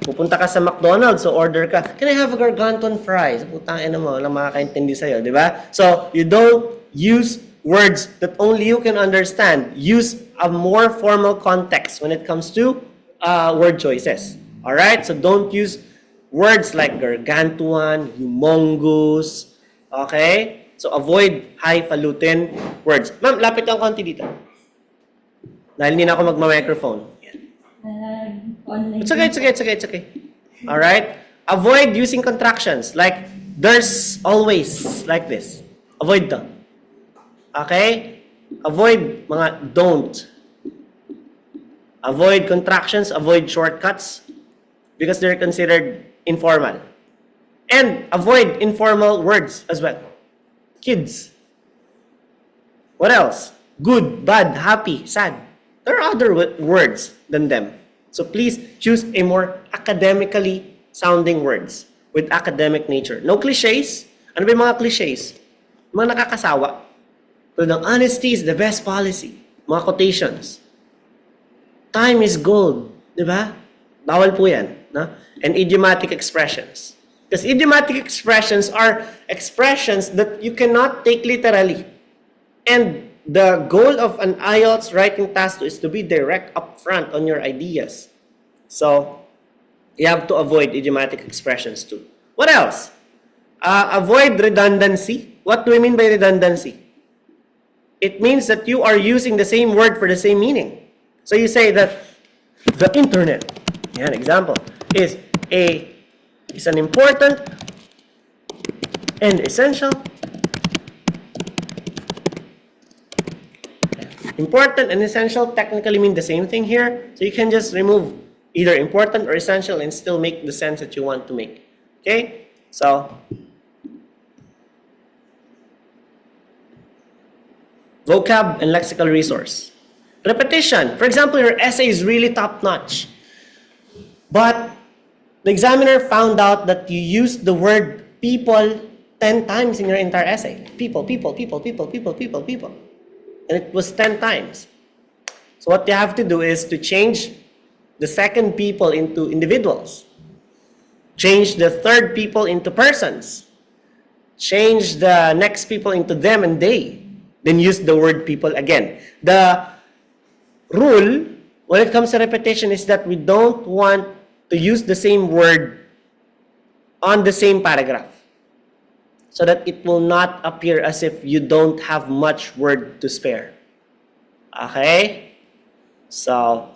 Pupunta ka sa McDonald's, so order ka, can I have a gargantuan fries? Putang ina mo, walang makakaintindi sa'yo, di ba? So, you don't use words that only you can understand. Use a more formal context when it comes to word choices. Alright? So don't use words like gargantuan, humongous. Okay? So avoid highfalutin words. Ma'am, lapit lang konti dito. Dahil hindi na ako magma-microphone. Online. It's okay. Alright? Avoid using contractions like there's always, like this. Avoid them. Okay? Avoid mga don't. Avoid contractions, avoid shortcuts because they're considered informal. And avoid informal words as well. Kids. What else? Good, bad, happy, sad. There are other words than them. So please choose a more academically sounding words with academic nature. No cliches. Ano ba yung mga cliches? Mga nakakasawa. So, ng honesty is the best policy. Mga quotations. Time is gold. Di ba? Bawal po yan. no? And idiomatic expressions. Because idiomatic expressions are expressions that you cannot take literally. And the goal of an IELTS writing task 2 is to be direct upfront on your ideas. So, you have to avoid idiomatic expressions too. What else? Avoid redundancy. What do we mean by redundancy? It means that you are using the same word for the same meaning. So you say that the internet, an example, is an important and essential. Important and essential technically mean the same thing here. So you can just remove either important or essential and still make the sense that you want to make. Okay? So, vocab and lexical resource. Repetition. For example, your essay is really top-notch. But the examiner found out that you used the word people 10 times in your entire essay. People, people, people, people, people, people, people. And it was 10 times. So what you have to do is to change the second people into individuals. Change the third people into persons. Change the next people into them and they. Then use the word people again. The rule when it comes to repetition is that we don't want to use the same word on the same paragraph, so that it will not appear as if you don't have much word to spare. Okay? So,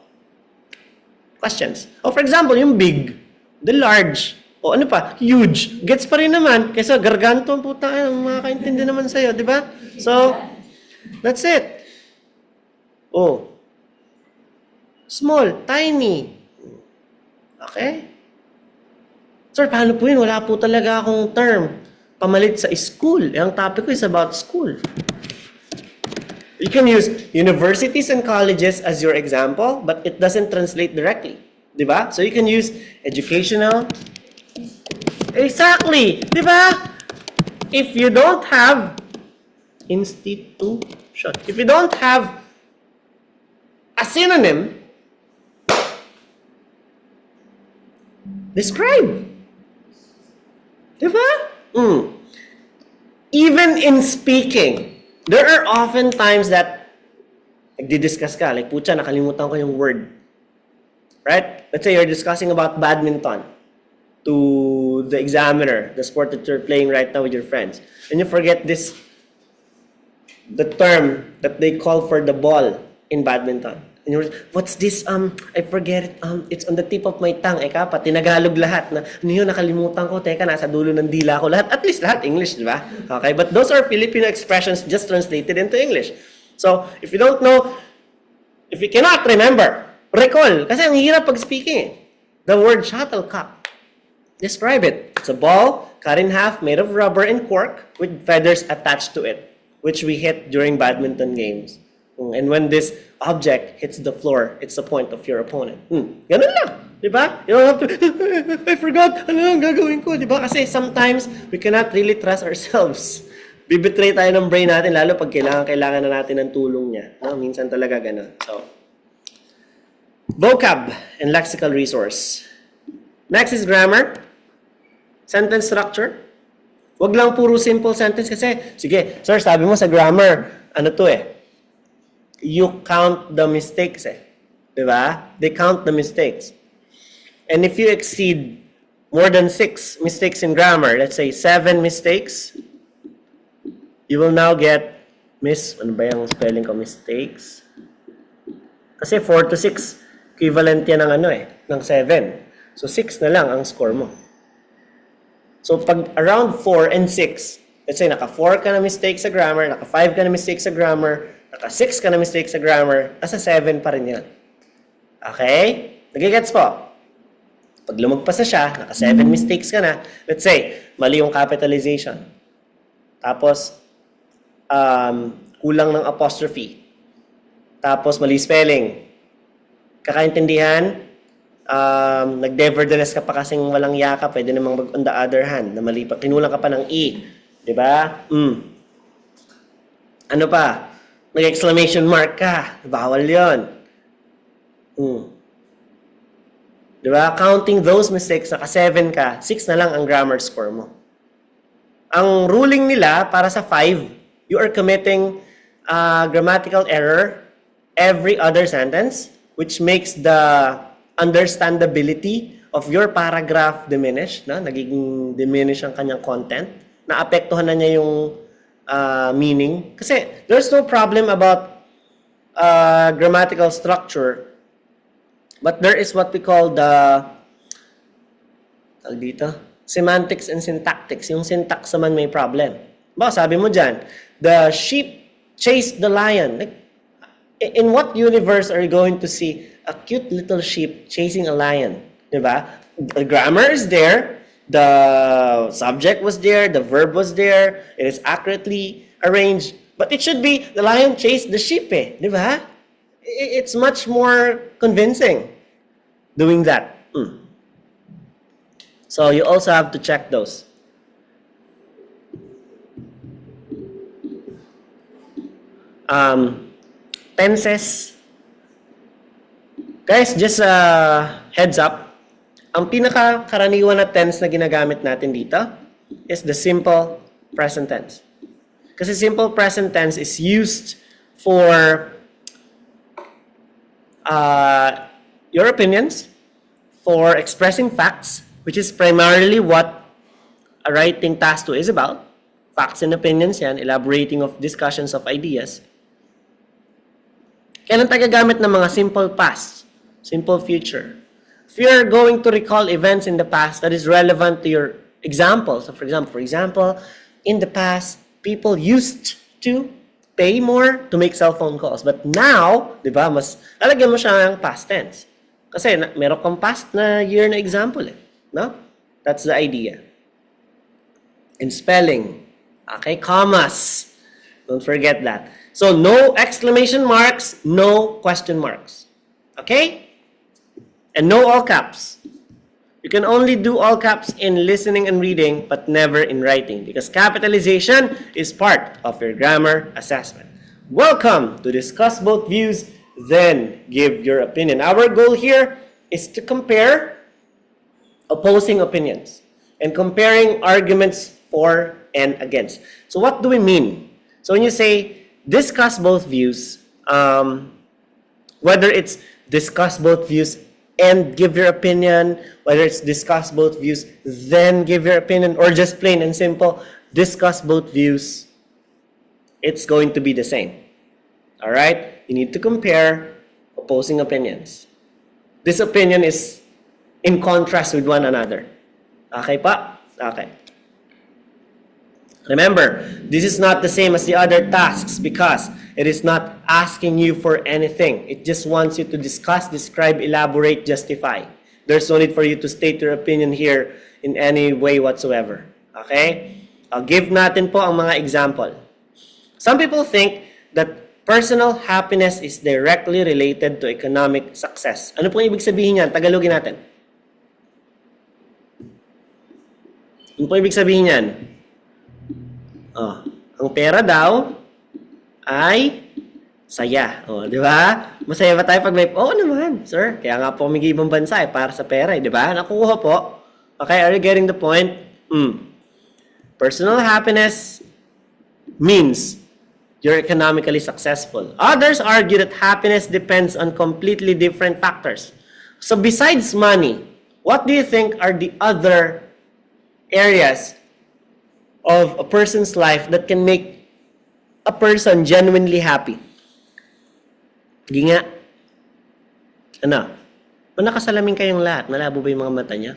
questions. For example, yung big, the large, ano pa, huge. Gets pa rin naman. Kaysa garganto, puta, makakaintindi naman sa'yo, di ba? So, that's it. Small, tiny. Okay? Sir, paano po yun? Wala po talaga akong term pamalit sa school. Ang topic ko is about school. You can use universities and colleges as your example, but it doesn't translate directly. Diba? So you can use educational. Exactly. Diba? If you don't have institution, if you don't have a synonym, describe. Diba? Even in speaking, there are often times that nagdi-discuss ka, like, putya, nakalimutan ko yung word. Right? Let's say you're discussing about badminton to the examiner, the sport that you're playing right now with your friends. And you forget the term that they call for the ball in badminton. And you're, what's this? I forget it. It's on the tip of my tongue. Pa, tinagalog lahat. Ano yun, nakalimutan ko. Teka, nasa dulo ng dila ko. Lahat, at least lahat English, di ba? Okay, but those are Filipino expressions just translated into English. So, if you don't know, if you cannot remember, recall. Kasi ang hirap pag speaking. The word shuttlecock. Describe it. It's a ball cut in half, made of rubber and cork with feathers attached to it, which we hit during badminton games. And when this object hits the floor, it's the point of your opponent. Ganun lang. Diba? You don't have to, I forgot. Ano lang gagawin ko? Diba? Kasi sometimes, we cannot really trust ourselves. Bibitray tayo ng brain natin, lalo pag kailangan na natin ng tulong niya. No? Minsan talaga ganun. So, vocab and lexical resource. Next is grammar. Sentence structure. Wag lang puro simple sentence kasi, sige, sir, sabi mo sa grammar, ano to you count the mistakes Diba? They count the mistakes. And if you exceed more than 6 mistakes in grammar, let's say 7 mistakes, you will now get ano ba yung spelling ko, mistakes? Kasi 4 to 6, equivalent yan ng ng 7. So 6 na lang ang score mo. So pag around 4 and 6, let's say naka 4 ka na mistakes sa grammar, naka 5 ka na mistakes sa grammar, naka 6 ka na mistake sa grammar, nasa 7 pa rin yan. Okay? Nagigets po? Pag lumagpas na siya, naka 7 mistakes ka na, let's say, mali yung capitalization. Tapos, kulang ng apostrophe. Tapos, mali spelling. Kakaintindihan, nag-nevertheless ka pa kasing walang yaka, pwede namang on the other hand, na mali pa, kinulang ka pa ng E. Diba? Ano pa? Nag-exclamation mark ka. Bawal yun. Di ba? Counting those mistakes, naka-7 ka, 6 na lang ang grammar score mo. Ang ruling nila, para sa 5, you are committing grammatical error every other sentence, which makes the understandability of your paragraph diminish. No? Nagiging diminish ang kanyang content. Naapektuhan na niya yung meaning. Kasi there's no problem about grammatical structure. But there is what we call the semantics and syntactics. Yung syntax naman may problem. Baka sabi mo dyan, the sheep chased the lion. Like, in what universe are you going to see a cute little sheep chasing a lion? Diba? The grammar is there. The subject was there. The verb was there. It is accurately arranged. But it should be, the lion chased the sheep eh. Diba? It's much more convincing doing that. So you also have to check those. Tenses. Guys, just heads up. Ang pinaka-karaniwan na tense na ginagamit natin dito is the simple present tense. Kasi simple present tense is used for your opinions, for expressing facts, which is primarily what a writing task 2 is about. Facts and opinions yan, elaborating of discussions of ideas. Kailan tayo gagamit ng mga simple past, simple future? If you're going to recall events in the past that is relevant to your example. So for example, in the past, people used to pay more to make cell phone calls. But now, di ba, mas lalagyan mo siya ng past tense. Kasi meron kang past na year na example eh. No? That's the idea. In spelling, okay, commas. Don't forget that. So, no exclamation marks, no question marks. Okay? And no all caps. You can only do all caps in listening and reading, but never in writing, because capitalization is part of your grammar assessment. Welcome to discuss both views, then give your opinion. Our goal here is to compare opposing opinions and comparing arguments for and against. So what do we mean? So when you say discuss both views, whether it's discuss both views and give your opinion, whether it's discuss both views, then give your opinion, or just plain and simple, discuss both views, it's going to be the same. Alright? You need to compare opposing opinions. This opinion is in contrast with one another. Okay pa? Okay. Remember, this is not the same as the other tasks because it is not asking you for anything. It just wants you to discuss, describe, elaborate, justify. There's no need for you to state your opinion here in any way whatsoever. Okay? I'll give natin po ang mga example. Some people think that personal happiness is directly related to economic success. Ano po ibig sabihin yan? Tagalogin natin. Ano po ibig sabihin yan? Oh, ang pera daw ay saya. Oh, di ba? Masaya ba tayo pag may... Oo naman, sir. Kaya nga po may ibang bansa para sa pera, di ba? Nakukuha po. Okay, are you getting the point? Personal happiness means you're economically successful. Others argue that happiness depends on completely different factors. So besides money, what do you think are the other areas of a person's life that can make a person genuinely happy? Hindi nga. Ano? Kung nakasalamin kayong lahat, malabo ba yung mga mata niya?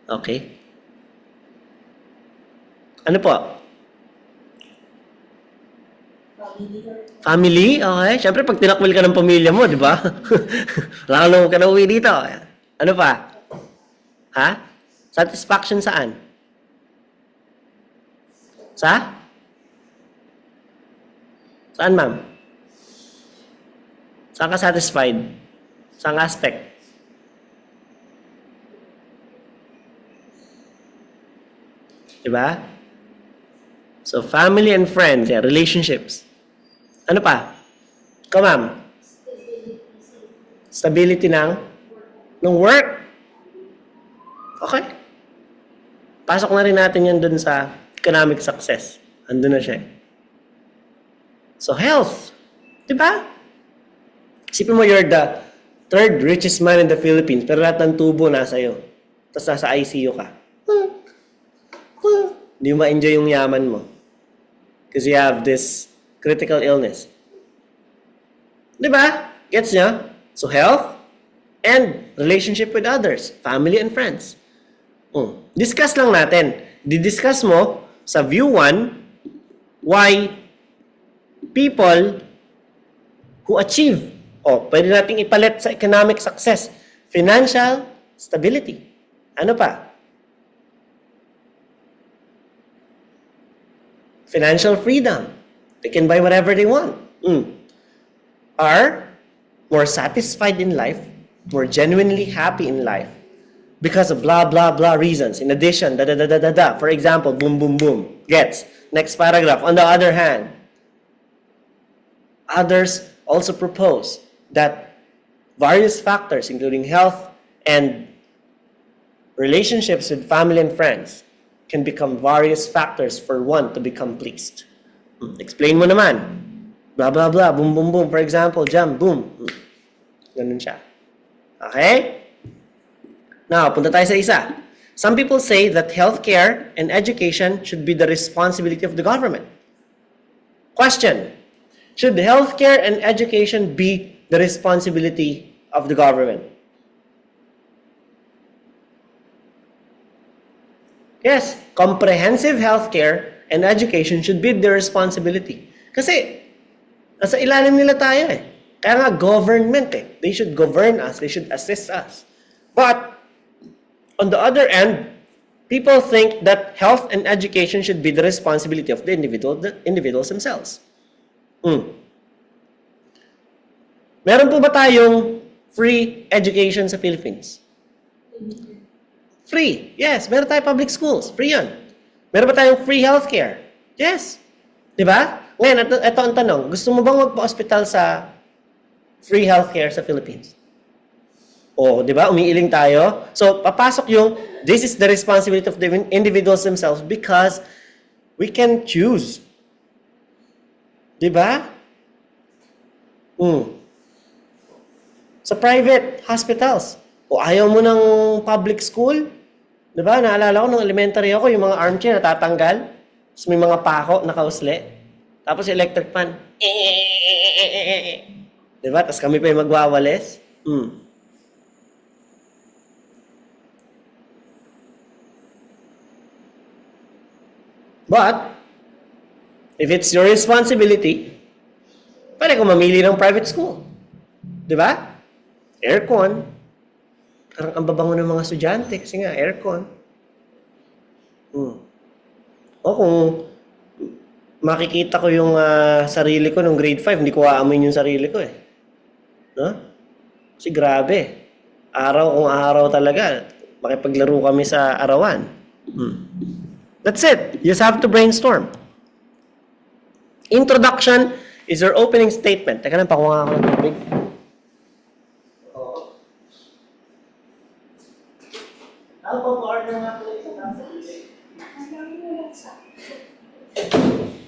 Okay. Ano po? Family? Okay. Siyempre, pag tinakwil ka ng pamilya mo, di ba? Wala naman ka na uwi dito. Ano pa? Ha? Satisfaction saan? Saan, ma'am? Saan ka satisfied? Saan aspect? Diba? So, family and friends, yeah, relationships. Ano pa? Ikaw, ma'am? Stability ng work. Okay. Pasok na rin natin yan dun sa economic success. Andun na siya. So, health. Diba? Isipin mo, you're the third richest man in the Philippines, pero lahat ng tubo nasa iyo. Tapos nasa ICU ka. Hindi mo ma-enjoy yung yaman mo. Because you have this critical illness. Diba? Gets niya? So, health and relationship with others, family and friends. Discuss lang natin. Didiscuss mo sa view 1 why people who achieve, pwede nating ipalit sa economic success, financial stability. Ano pa? Financial freedom. They can buy whatever they want. Are more satisfied in life, more genuinely happy in life, because of blah, blah, blah reasons. In addition, da. For example, boom, boom, boom. Gets. Next paragraph. On the other hand, others also propose that various factors, including health and relationships with family and friends, can become various factors for one to become pleased. Explain mo naman. Blah, blah, blah. Boom, boom, boom. For example, jump, boom. Ganun siya. Okay? Now, punta tayo sa isa. Some people say that healthcare and education should be the responsibility of the government. Question. Should healthcare and education be the responsibility of the government? Yes, comprehensive healthcare and education should be their responsibility. Kasi, nasa ilalim nila tayo eh. Kaya nga government eh. They should govern us. They should assist us. But, on the other end, people think that health and education should be the responsibility of the individuals themselves. Meron po ba tayong free education sa Philippines? Free. Yes. Meron tayong public schools. Free yun. Meron ba tayong free healthcare? Yes. Diba? Ngayon, ito ang tanong. Gusto mo bang magpa-hospital sa free healthcare sa Philippines? Di ba? Umiiling tayo. So, papasok yung, this is the responsibility of the individuals themselves because we can choose. Di ba? Sa private hospitals. Ayaw mo ng public school? Di ba? Naalala ko nung elementary ako, yung mga armchair natatanggal. Tapos may mga pako nakausli. Tapos electric fan. Di ba? Tapos kami pa yung magwawalis. But, if it's your responsibility, pwede kang mamili ng private school. Di ba? Aircon. Parang ang babango ng mga estudyante kasi nga, aircon. O kung makikita ko yung sarili ko nung grade 5, hindi ko aamin yung sarili ko eh. No? Kasi grabe. Araw kung araw talaga. Makipaglaro kami sa arawan. That's it. You just have to brainstorm. Introduction is your opening statement. Teka lang, pakuha ako ng tubig. Ano po order nga po ito?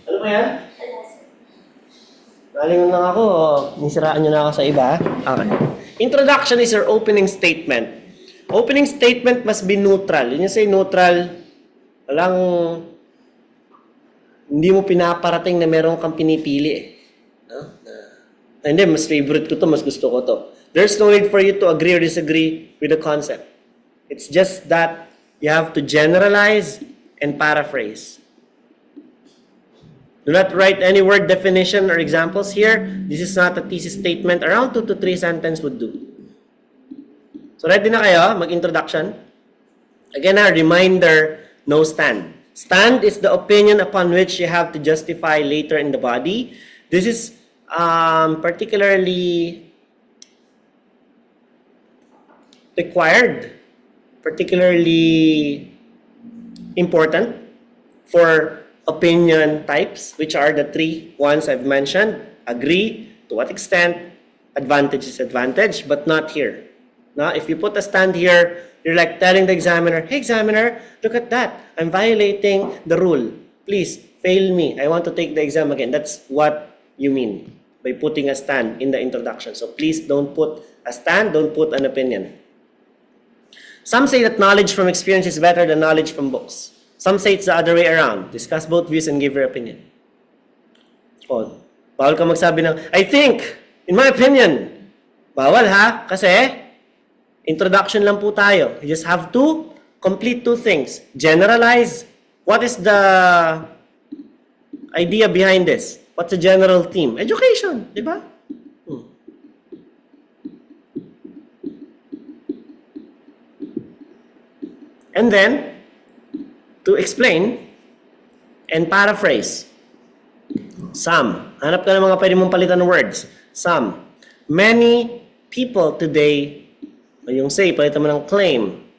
Ano ba yan? Nalingon lang ako. Nisiraan nyo na ako sa iba. Okay. Introduction is your opening statement. Opening statement must be neutral. Yun yung say neutral, walang, hindi mo pinaparating na meron kang pinipili eh. No? Hindi, mas favorite ko to, mas gusto ko to. There's no need for you to agree or disagree with the concept. It's just that you have to generalize and paraphrase. Do not write any word definition or examples here. This is not a thesis statement. Around 2 to 3 sentences would do. So ready na kayo? Mag-introduction? Again, a reminder, no stand. Stand is the opinion upon which you have to justify later in the body. This is particularly required, particularly important for opinion types, which are the 3 ones I've mentioned. Agree, to what extent, advantage is advantage, but not here. Now, if you put a stand here, you're like telling the examiner, hey examiner, look at that. I'm violating the rule. Please, fail me. I want to take the exam again. That's what you mean by putting a stand in the introduction. So please don't put a stand, don't put an opinion. Some say that knowledge from experience is better than knowledge from books. Some say it's the other way around. Discuss both views and give your opinion. Oh, bawal ka magsabi ng, I think, in my opinion. Bawal ha, kasi introduction lang po tayo. You just have to complete two things. Generalize. What is the idea behind this? What's the general theme? Education, di ba? And then, to explain and paraphrase. Some. Hanap ka ng mga pwede mong palitan ng words. Some. Many people today, o yung say, palitan mo ng claim,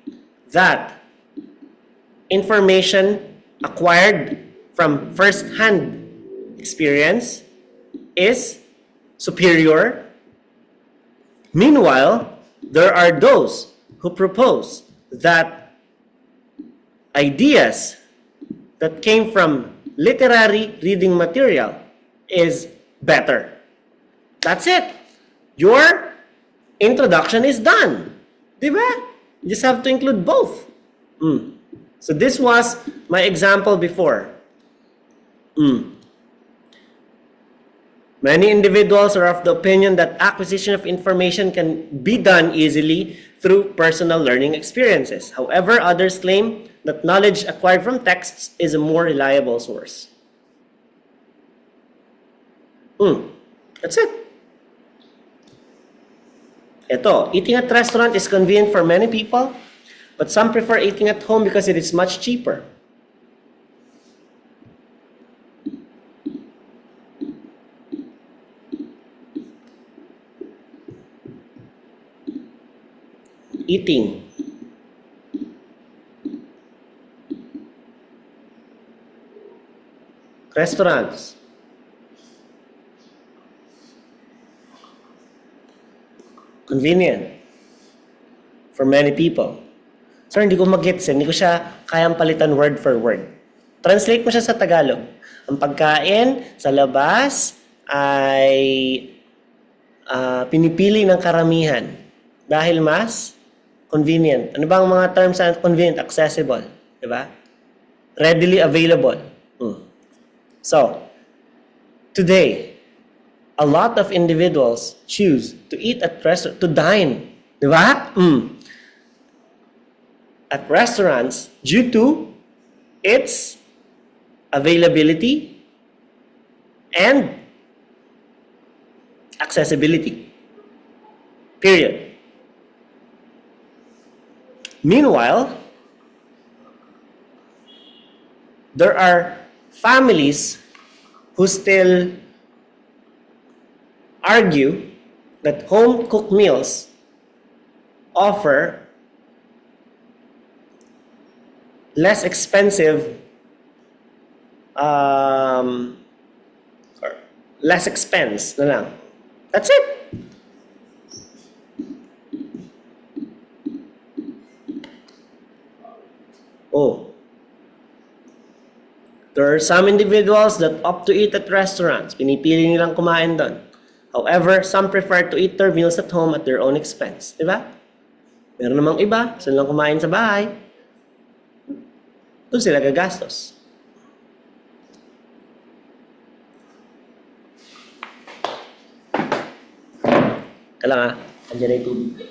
that information acquired from first-hand experience is superior. Meanwhile, there are those who propose that ideas that came from literary reading material is better. That's it. Your introduction is done. Diba? You just have to include both. So this was my example before. Many individuals are of the opinion that acquisition of information can be done easily through personal learning experiences. However, others claim that knowledge acquired from texts is a more reliable source. That's it. Ito, eating at restaurant is convenient for many people, but some prefer eating at home because it is much cheaper. Eating. Restaurants. Convenient for many people. Sir, hindi ko mag-gets, hindi ko siya kayang palitan word for word. Translate mo siya sa Tagalog. Ang pagkain sa labas ay pinipili ng karamihan dahil mas convenient. Ano ba ang mga terms na convenient? Accessible. Diba? Readily available. So, today, a lot of individuals choose to eat at restaurant, to dine. Diba? At restaurants due to its availability and accessibility. Period. Meanwhile, there are families who still argue that home-cooked meals offer less expensive or less expense na lang. That's it. There are some individuals that opt to eat at restaurants. Pinipili nilang kumain doon. However, some prefer to eat their meals at home at their own expense. Diba? Meron namang iba, gusto nilang kumain sa bahay. Doon sila gagastos. Kailangan, andyan na yung tubig.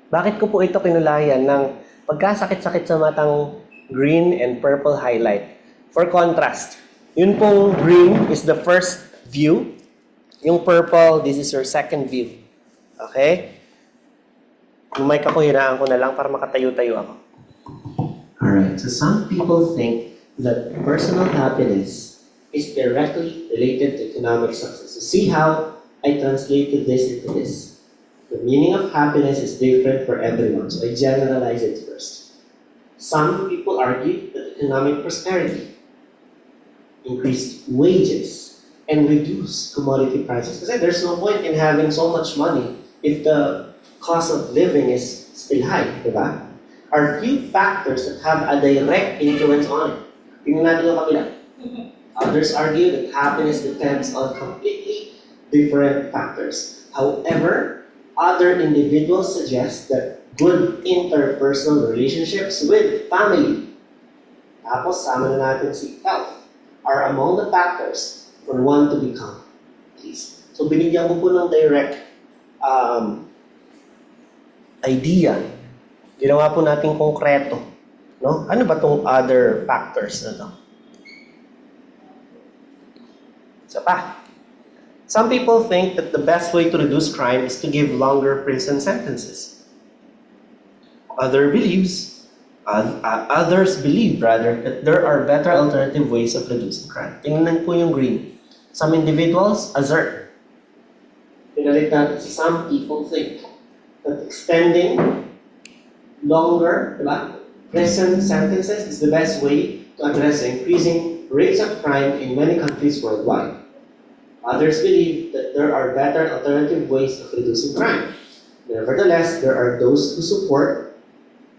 Bakit ko po ito kinulayan ng pagkasakit-sakit sa matang green and purple highlight? For contrast, yun pong green is the first view Yung purple, this is your second view. Okay? Yung mic ako, hinaan ko na lang para makatayo-tayo ako. Alright, so some people think that personal happiness is directly related to economic success. So see how I translated this into this. The meaning of happiness is different for everyone, so I generalize it first. Some people argue that economic prosperity, increased wages, and reduced commodity prices. Kasi there's no point in having so much money if the cost of living is still high, diba? Are few factors that have a direct influence on it. Tingnan natin yung kabila. Others argue that happiness depends on completely different factors. However, other individuals suggest that good interpersonal relationships with family, tapos sama na natin si health, are among the factors for one to become peace. So binigyan ko po ng direct idea. Ginawa po natin konkreto. No? Ano ba tong other factors na to? Isa pa. Some people think that the best way to reduce crime is to give longer prison sentences. Others believe that there are better alternative ways of reducing crime. Tingnan po yung green. Some individuals assert. Pinalit natin si some people think that extending longer, diba, prison sentences is the best way to address the increasing rates of crime in many countries worldwide. Others believe that there are better alternative ways of reducing crime. Nevertheless, there are those who support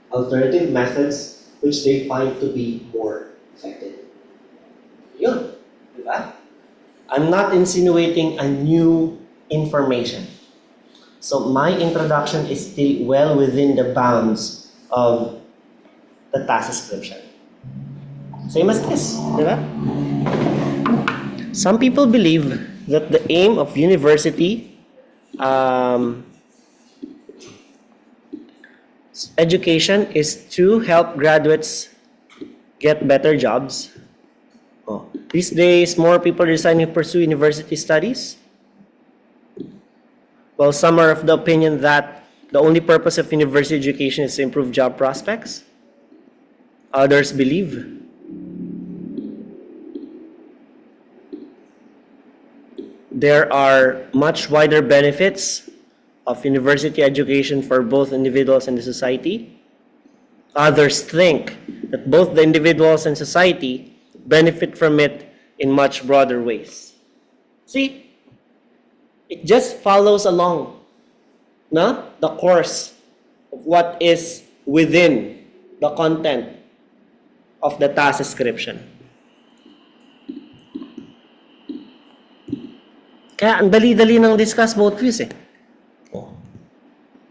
alternative methods which they find to be more effective. Yun, diba? I'm not insinuating a new information. So my introduction is still well within the bounds of the task description. Same as this, diba? Some people believe that the aim of university education is to help graduates get better jobs. These days, more people are deciding to pursue university studies. While some are of the opinion that the only purpose of university education is to improve job prospects. Others believe there are much wider benefits of university education for both individuals and the society. Others think that both the individuals and society benefit from it in much broader ways. See? It just follows along, no? The course of what is within the content of the task description. Kaya ang dali-dali nang discuss both views eh.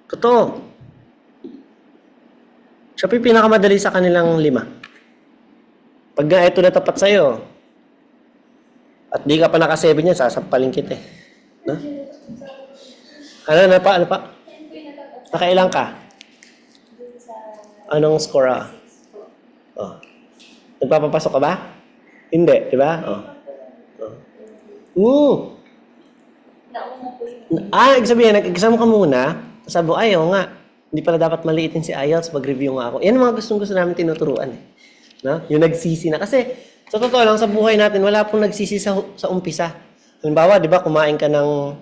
Totoo. Siya po yung pinakamadali sa kanilang 5. Pag ito na tapat sa'yo, at di ka pa naka-7 yan, sasampalin kita eh. No? Ano pa? Nakailang ka? Anong score ah? Oh. Nagpapapasok ka ba? Hindi, di ba? Nauna po yun. Ibig sabihin, nag-exam ka muna, sabi mo, ayaw nga, hindi pala dapat maliitin si IELTS, mag-review nga ako. Yan ang mga gustong-gusto namin tinuturuan eh. No? Yung nagsisi na. Kasi, sa totoo lang, sa buhay natin, wala pong nagsisi sa umpisa. Halimbawa, di ba, kumain ka ng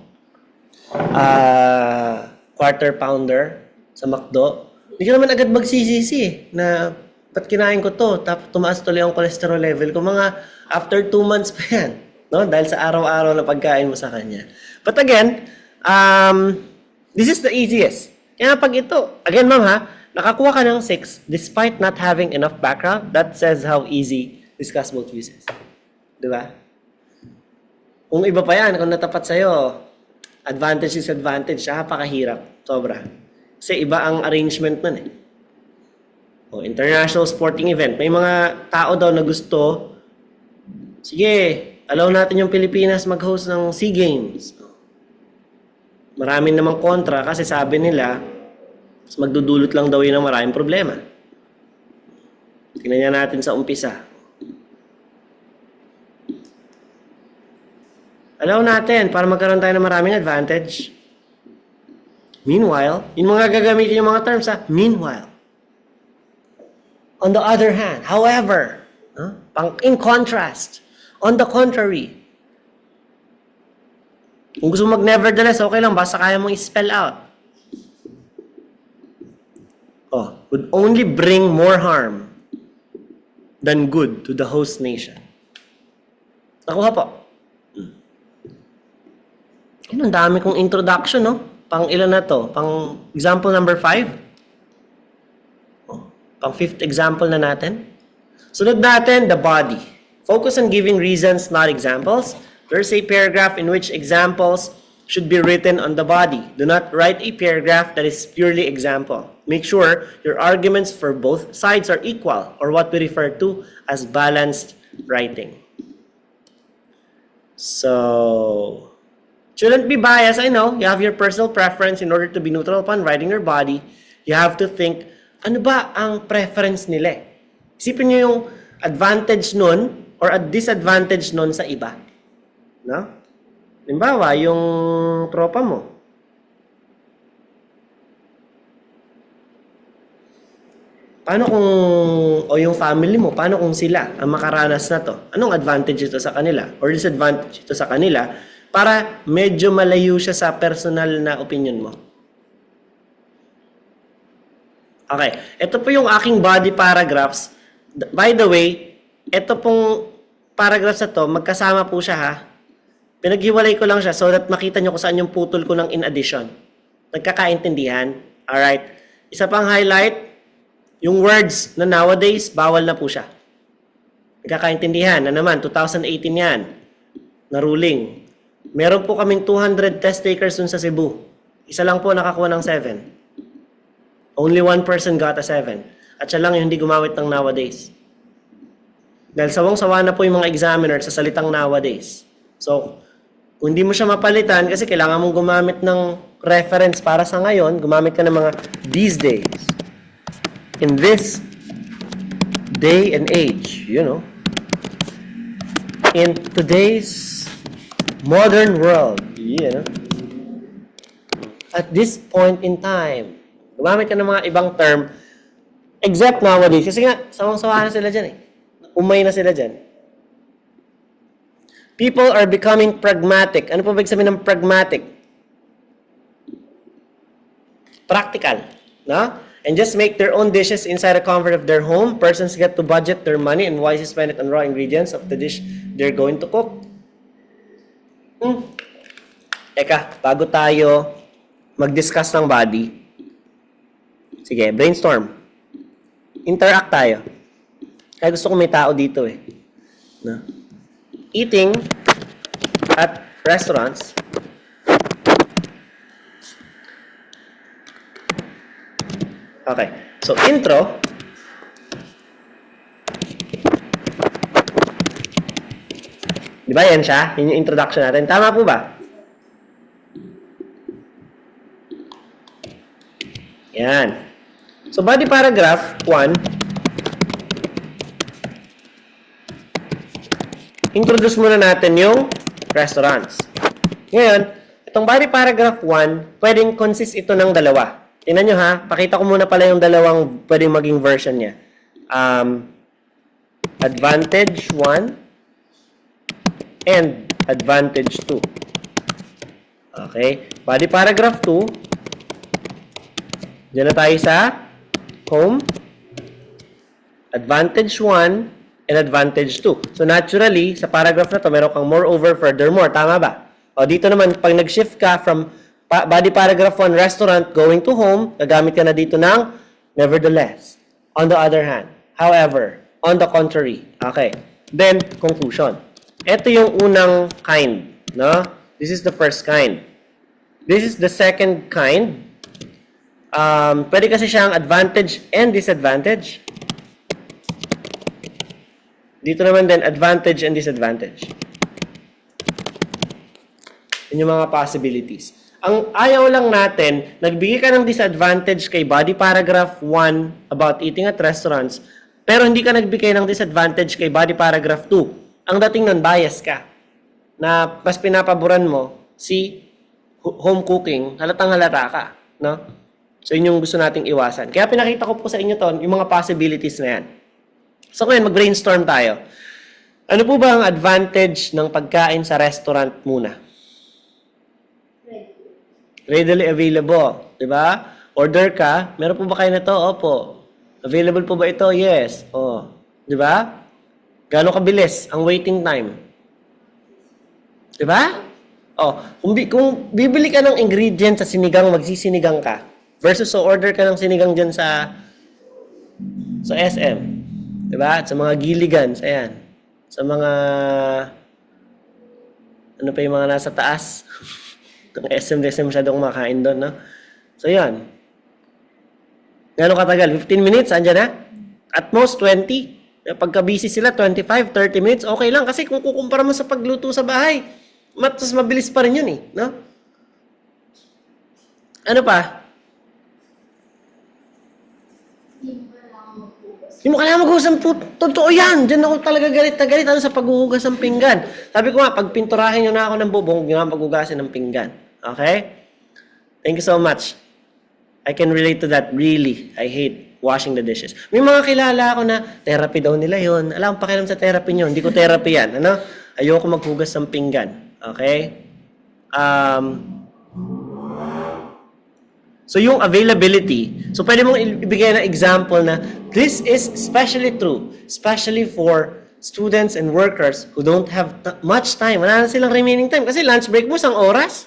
quarter pounder sa McDo. Hindi ka naman agad magsisisi eh, na ba't kinain ko to, tapos tumaas tuloy ang cholesterol level ko. Mga after 2 months pa yan. No? Dahil sa araw-araw na pagkain mo sa kanya. But again, this is the easiest. Kaya pag ito, again ma'am ha, nakakuha ka ng 6 despite not having enough background, that says how easy discuss both views is. Diba? Kung iba pa yan, kung natapat sa'yo, advantage is advantage, napakahirap. Sobra. Kasi iba ang arrangement nun eh. International sporting event. May mga tao daw na gusto, sige, allow natin yung Pilipinas mag-host ng SEA Games. Maraming namang kontra kasi sabi nila, magdudulot lang daw yun ng maraming problema. Tingnan natin sa umpisa. Allow natin para magkaroon tayo ng maraming advantage. Meanwhile, yung mga gagamitin yung mga terms meanwhile. On the other hand, however, in contrast, on the contrary, kung gusto mo mag-nevertheless, okay lang, basta kaya mong i-spell out. Would only bring more harm than good to the host nation. Nakuha po. Ang dami kong introduction, no? Pang ilan na to? Pang example number 5? Pang 5th example na natin. Sunod natin, the body. Focus on giving reasons, not examples. There's a paragraph in which examples should be written on the body. Do not write a paragraph that is purely example. Make sure your arguments for both sides are equal, or what we refer to as balanced writing. So, shouldn't be biased. I know, you have your personal preference. In order to be neutral upon writing your body, you have to think, ano ba ang preference nila? Isipin nyo yung advantage nun or a disadvantage nun sa iba. No? Halimbawa, yung tropa mo. Paano kung, o yung family mo, paano kung sila ang makaranas na to? Anong advantage ito sa kanila? Or disadvantage ito sa kanila? Para medyo malayo siya sa personal na opinion mo. Okay, ito po yung aking body paragraphs. By the way, ito pong paragraphs na to, magkasama po siya ha. Pinaghiwalay ko lang siya so that makita nyo kung saan yung putol ko ng in addition. Nagkakaintindihan? Alright. Isa pang highlight, yung words na nowadays, bawal na po siya. Nagkakaintindihan na naman, 2018 yan, na ruling. Meron po kaming 200 test takers dun sa Cebu. Isa lang po nakakuha ng 7. Only one person got a 7. At siya lang yung hindi gumamit ng nowadays. Dahil sawang-sawa na po yung mga examiner sa salitang nowadays. So, kung hindi mo siya mapalitan, kasi kailangan mong gumamit ng reference para sa ngayon, gumamit ka ng mga these days. In this day and age, you know, in today's modern world, you know, at this point in time, gumamit ka ng mga ibang term, except nowadays, kasi nga, sawang-sawa na sila dyan eh. Umay na sila dyan. People are becoming pragmatic. Ano po ba sabihin ng pragmatic? Practical. No? And just make their own dishes inside the comfort of their home. Persons get to budget their money and wisely spend it on raw ingredients of the dish they're going to cook. Eka, bago tayo mag-discuss ng body, sige, brainstorm. Interact tayo. Kaya gusto ko may tao dito eh. No? Eating at restaurants, okay. So, intro. Di ba yan siya? Yun yung introduction natin. Tama po ba? Yan. So, body paragraph 1. Introduce muna natin yung restaurants. Ngayon, itong body paragraph 1, pwedeng consist ito ng dalawa. Tingnan nyo ha, pakita ko muna pala yung dalawang pwedeng maging version niya. Advantage 1 and advantage 2. Okay, body paragraph 2. Diyan na tayo sa home. Advantage 1 and advantage 2. So naturally, sa paragraph na to, meron kang moreover, furthermore. Tama ba? O dito naman, pag nag-shift ka from body paragraph 1 restaurant going to home, gagamit ka na dito ng nevertheless. On the other hand, however, on the contrary. Okay. Then, conclusion. Ito yung unang kind. No? This is the first kind. This is the second kind. Pwede kasi siyang advantage and disadvantage. Dito naman din, advantage and disadvantage. Yun yung mga possibilities. Ang ayaw lang natin, nagbigay ka ng disadvantage kay body paragraph 1 about eating at restaurants, pero hindi ka nagbigay ng disadvantage kay body paragraph 2. Ang dating nun, bias ka. na mas pinapaboran mo si home cooking, halatang halata ka, no? So, yun yung gusto nating iwasan. Kaya pinakita ko po sa inyo to, yung mga possibilities na yan. So, ngayon, mag-brainstorm tayo. Ano po ba ang advantage ng pagkain sa restaurant muna? Readily available, di ba? Order ka, meron po ba kayo na to? Opo. Available po ba ito? Yes. Oh, di ba? Gaano kabilis ang waiting time? Di ba? Oh, kung bibili ka ng ingredients sa sinigang, magsisinigang ka versus so order ka ng sinigang diyan sa SM. Di ba? At sa mga giligans, ayan. Sa mga ano pa yung mga nasa taas? Ng SM masyadong makain doon, no? So, yan. Gano'ng katagal? 15 minutes, andyan na? At most, 20. Pagka busy sila, 25, 30 minutes, okay lang. Kasi kung kukumpara mo sa pagluto sa bahay, mas mabilis pa rin yun, no? Ano pa? Hindi mo kailangan maghugas ng totoo yan. Diyan ako talaga galit na galit. Ano sa paghuhugas ng pinggan? Sabi ko nga, pag pinturahin nyo na ako ng bubong, hindi nga paghugasin ng pinggan. Okay? Thank you so much. I can relate to that. Really. I hate washing the dishes. May mga kilala ako na therapy daw nila yun. Alam ko pakialam sa therapy nyo. Hindi ko therapy yan. Ano? Ayoko maghugas ng pinggan. Okay? So, yung availability, so pwede mong ibigay na example na this is especially true, especially for students and workers who don't have much time. Wala na silang remaining time kasi lunch break mo 1 oras.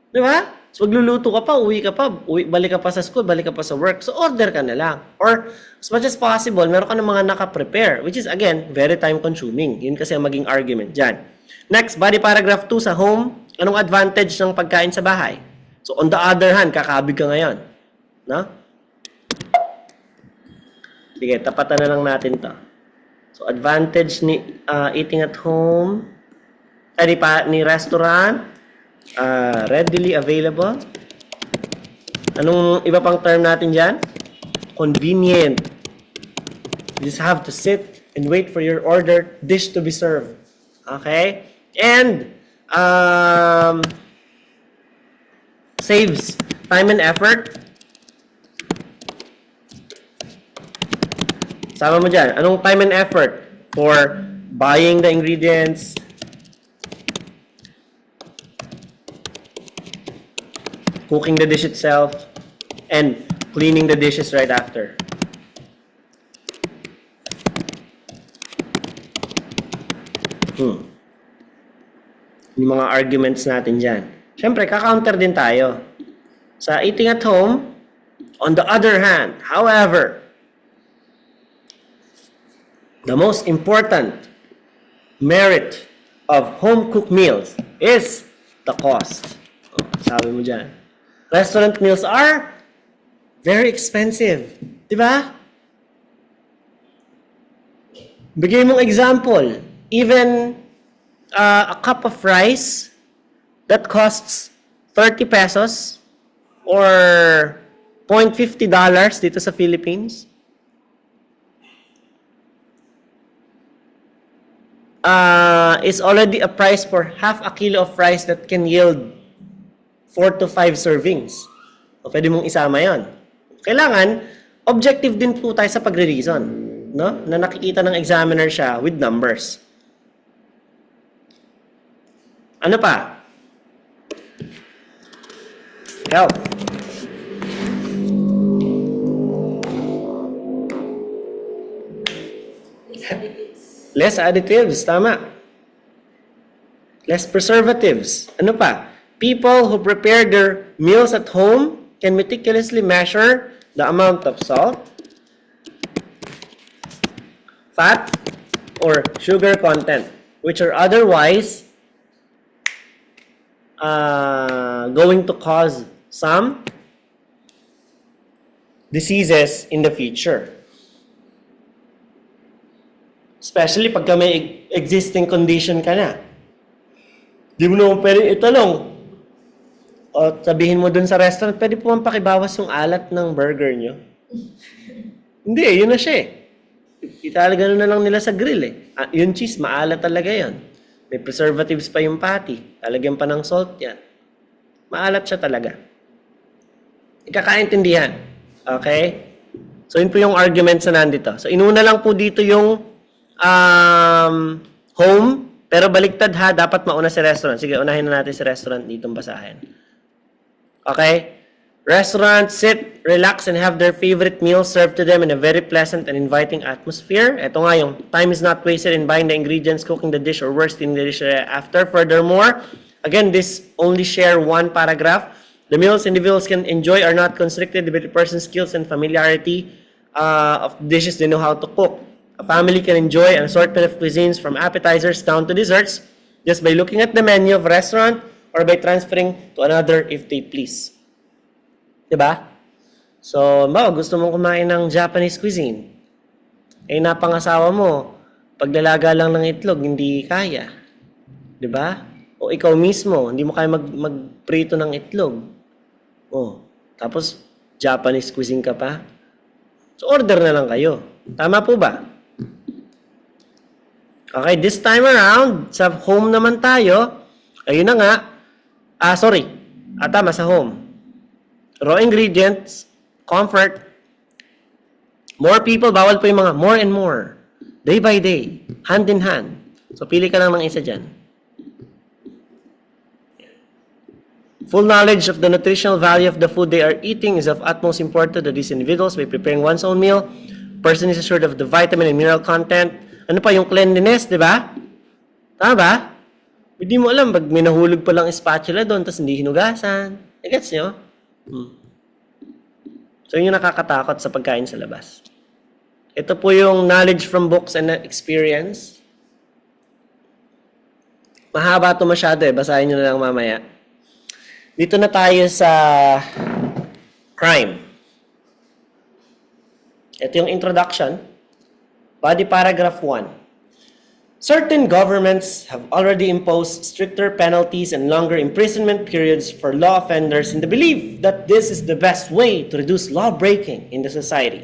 Di ba? So, magluluto ka pa, uwi ka pa, balik ka pa sa school, balik ka pa sa work. So, order ka na lang. Or, as much as possible, meron ka ng mga naka-prepare, which is, again, very time-consuming. Yun kasi ang maging argument dyan. Next, body paragraph 2 sa home. Anong advantage ng pagkain sa bahay? So, on the other hand, kakabig ka ngayon. No? Sige, tapatan na lang natin to. So, advantage ni eating at home, ni restaurant, readily available. Anong iba pang term natin dyan? Convenient. You just have to sit and wait for your order dish to be served. Okay? And, saves time and effort. Sama mo dyan. Anong time and effort for buying the ingredients, cooking the dish itself, and cleaning the dishes right after? Yung mga arguments natin dyan. Siyempre, kaka-counter din tayo. Sa eating at home, on the other hand, however, the most important merit of home-cooked meals is the cost. Oh, sabi mo dyan. Restaurant meals are very expensive. Di ba? Bigay mong example. Even a cup of rice that costs 30 pesos or $0.50 dito sa Philippines. Is already a price for half a kilo of rice that can yield 4 to 5 servings. O pwede mong isama yon. Kailangan, objective din po tayo sa pagre-reason. No? Na nakikita ng examiner siya with numbers. Ano pa? Help. Less additives, tama. Less preservatives. Ano pa? People who prepare their meals at home can meticulously measure the amount of salt, fat, or sugar content, which are otherwise going to cause some diseases in the future. Especially pagka may existing condition ka na. Di mo naman pwede itanong. O sabihin mo dun sa restaurant, pwede po man pakibawas yung alat ng burger nyo. Hindi, yun na siya eh. Italagano na lang nila sa grill eh. Yung cheese, maalat talaga yan. May preservatives pa yung patty. Lalagyan pa ng salt yan. Maalat siya talaga. Ikakaintindihan. Okay? So, yun po yung argument sa nandito. So, inuna lang po dito yung home, pero baliktad ha, dapat mauna si restaurant. Sige, unahin na natin si restaurant ditong basahin. Okay? Restaurants sit, relax, and have their favorite meal served to them in a very pleasant and inviting atmosphere. Ito nga yung time is not wasted in buying the ingredients, cooking the dish, or worsening the dish after. Furthermore, again, this only share one paragraph. The meals individuals can enjoy are not constricted by the person's skills and familiarity of dishes they know how to cook. A family can enjoy an assortment of cuisines from appetizers down to desserts just by looking at the menu of a restaurant or by transferring to another if they please. Diba? So, gusto mong kumain ng Japanese cuisine. Eh, napangasawa mo, paglalaga lang ng itlog, hindi kaya. Diba? O ikaw mismo, hindi mo kaya magprito ng itlog. O, tapos, Japanese cuisine ka pa. So, order na lang kayo. Tama po ba? Okay, this time around, sa home naman tayo, ayun na nga. Tama, sa home. Raw ingredients, comfort, more people, bawal po yung mga more and more. Day by day, hand in hand. So, pili ka lang ng isa dyan. Full knowledge of the nutritional value of the food they are eating is of utmost importance to these individuals. By preparing one's own meal, person is assured of the vitamin and mineral content. Ano pa, yung cleanliness, di ba? Tama ba? Hindi mo alam, pag may nahulog pa lang spatula doon, tapos hindi hinugasan. Gets nyo? So, yun yung nakakatakot sa pagkain sa labas. Ito po yung knowledge from books and experience. Mahaba ito masyado eh. Basahin nyo na lang mamaya. Dito na tayo sa crime. Ito yung introduction. Body paragraph 1. Certain governments have already imposed stricter penalties and longer imprisonment periods for law offenders in the belief that this is the best way to reduce law-breaking in the society.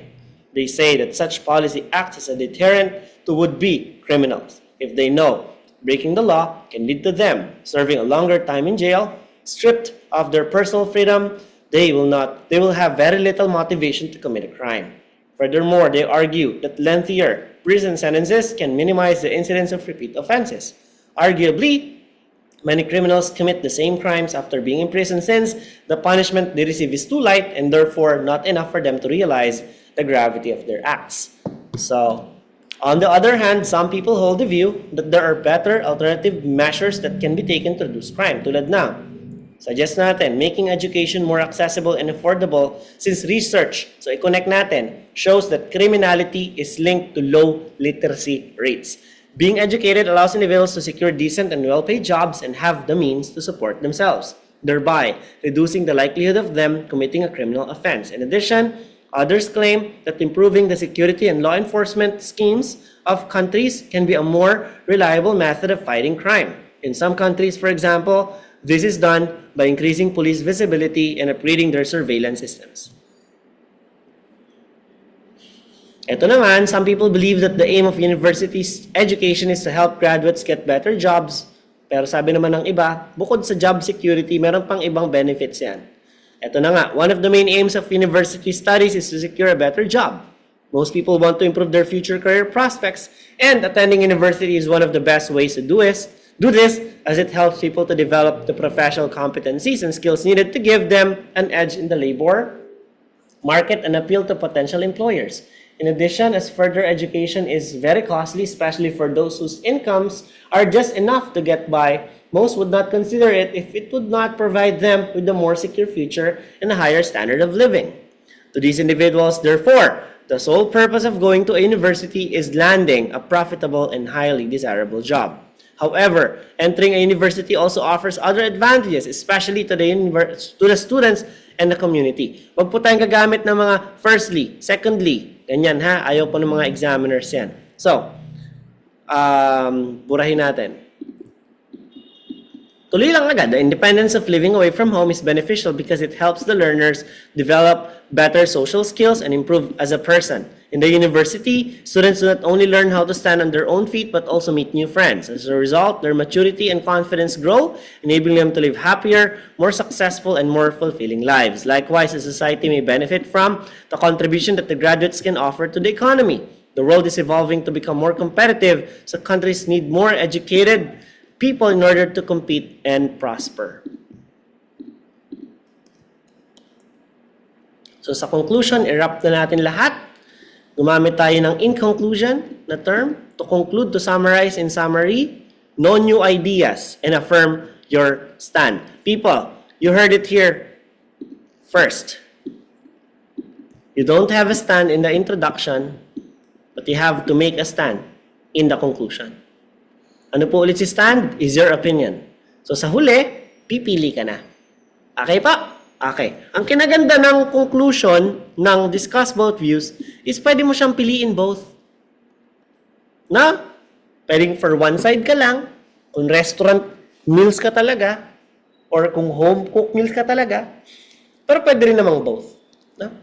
They say that such policy acts as a deterrent to would-be criminals. If they know breaking the law can lead to them serving a longer time in jail, stripped of their personal freedom, they will have very little motivation to commit a crime. Furthermore, they argue that lengthier prison sentences can minimize the incidence of repeat offenses. Arguably, many criminals commit the same crimes after being in prison since the punishment they receive is too light and therefore not enough for them to realize the gravity of their acts. So, on the other hand, some people hold the view that there are better alternative measures that can be taken to reduce crime. Tulad na, suggest natin, making education more accessible and affordable since research, so i-connect natin, shows that criminality is linked to low literacy rates. Being educated allows individuals to secure decent and well-paid jobs and have the means to support themselves, thereby reducing the likelihood of them committing a criminal offense. In addition, others claim that improving the security and law enforcement schemes of countries can be a more reliable method of fighting crime. In some countries, for example, this is done by increasing police visibility and upgrading their surveillance systems. Ito naman, some people believe that the aim of university education is to help graduates get better jobs. Pero sabi naman ng iba, bukod sa job security, meron pang ibang benefits yan. Ito na nga, one of the main aims of university studies is to secure a better job. Most people want to improve their future career prospects, and attending university is one of the best ways to do this as it helps people to develop the professional competencies and skills needed to give them an edge in the labor market and appeal to potential employers. In addition, as further education is very costly, especially for those whose incomes are just enough to get by, most would not consider it if it would not provide them with a more secure future and a higher standard of living. To these individuals, therefore, the sole purpose of going to a university is landing a profitable and highly desirable job. However, entering a university also offers other advantages, especially to the students and the community. Huwag po tayong gagamit ng mga firstly, secondly, ganyan ha, ayaw po ng mga examiners yan. So, burahin natin. Tuloy lang agad, the independence of living away from home is beneficial because it helps the learners develop better social skills and improve as a person. In the university, students do not only learn how to stand on their own feet but also meet new friends. As a result, their maturity and confidence grow, enabling them to live happier, more successful, and more fulfilling lives. Likewise, a society may benefit from the contribution that the graduates can offer to the economy. The world is evolving to become more competitive, so countries need more educated people in order to compete and prosper. So sa conclusion, i-wrap na natin lahat. Gumamit tayo ng in conclusion na term to conclude, to summarize, in summary, no new ideas and affirm your stand. People, you heard it here first. You don't have a stand in the introduction, but you have to make a stand in the conclusion. Ano po ulit si stand? Is your opinion. So sa huli, pipili ka na. Okay pa? Okay. Ang kinaganda ng conclusion ng discuss both views is pwede mo siyang piliin both. Na? Pwedeng for one side ka lang, kung restaurant meals ka talaga, or kung home cook meals ka talaga, pero pwede rin namang both. Na?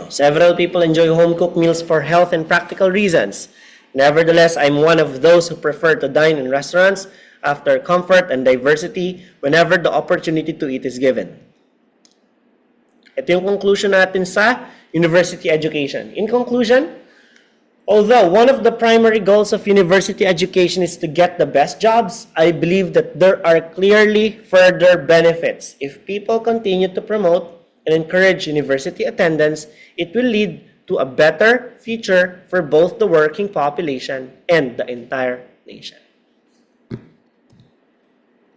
Several people enjoy home-cooked meals for health and practical reasons. Nevertheless, I'm one of those who prefer to dine in restaurants after comfort and diversity whenever the opportunity to eat is given. Ito yung conclusion natin sa university education. In conclusion, although one of the primary goals of university education is to get the best jobs, I believe that there are clearly further benefits. If people continue to promote and encourage university attendance, it will lead to a better future for both the working population and the entire nation.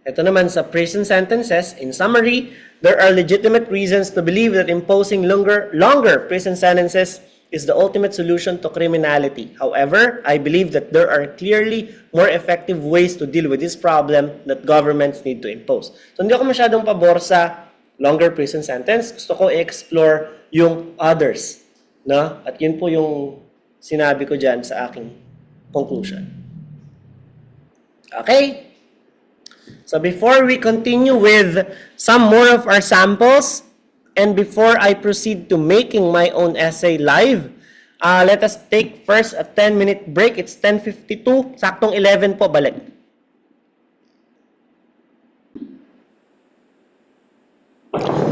Ito naman sa prison sentences. In summary, there are legitimate reasons to believe that imposing longer prison sentences is the ultimate solution to criminality. However, I believe that there are clearly more effective ways to deal with this problem that governments need to impose. So hindi ako masyadong pabor sa longer prison sentence. Gusto ko i-explore yung others. No? At yun po yung sinabi ko dyan sa aking conclusion. Okay? So before we continue with some more of our samples, and before I proceed to making my own essay live, let us take first a 10-minute break. It's 10:52. Saktong 11 po, balik.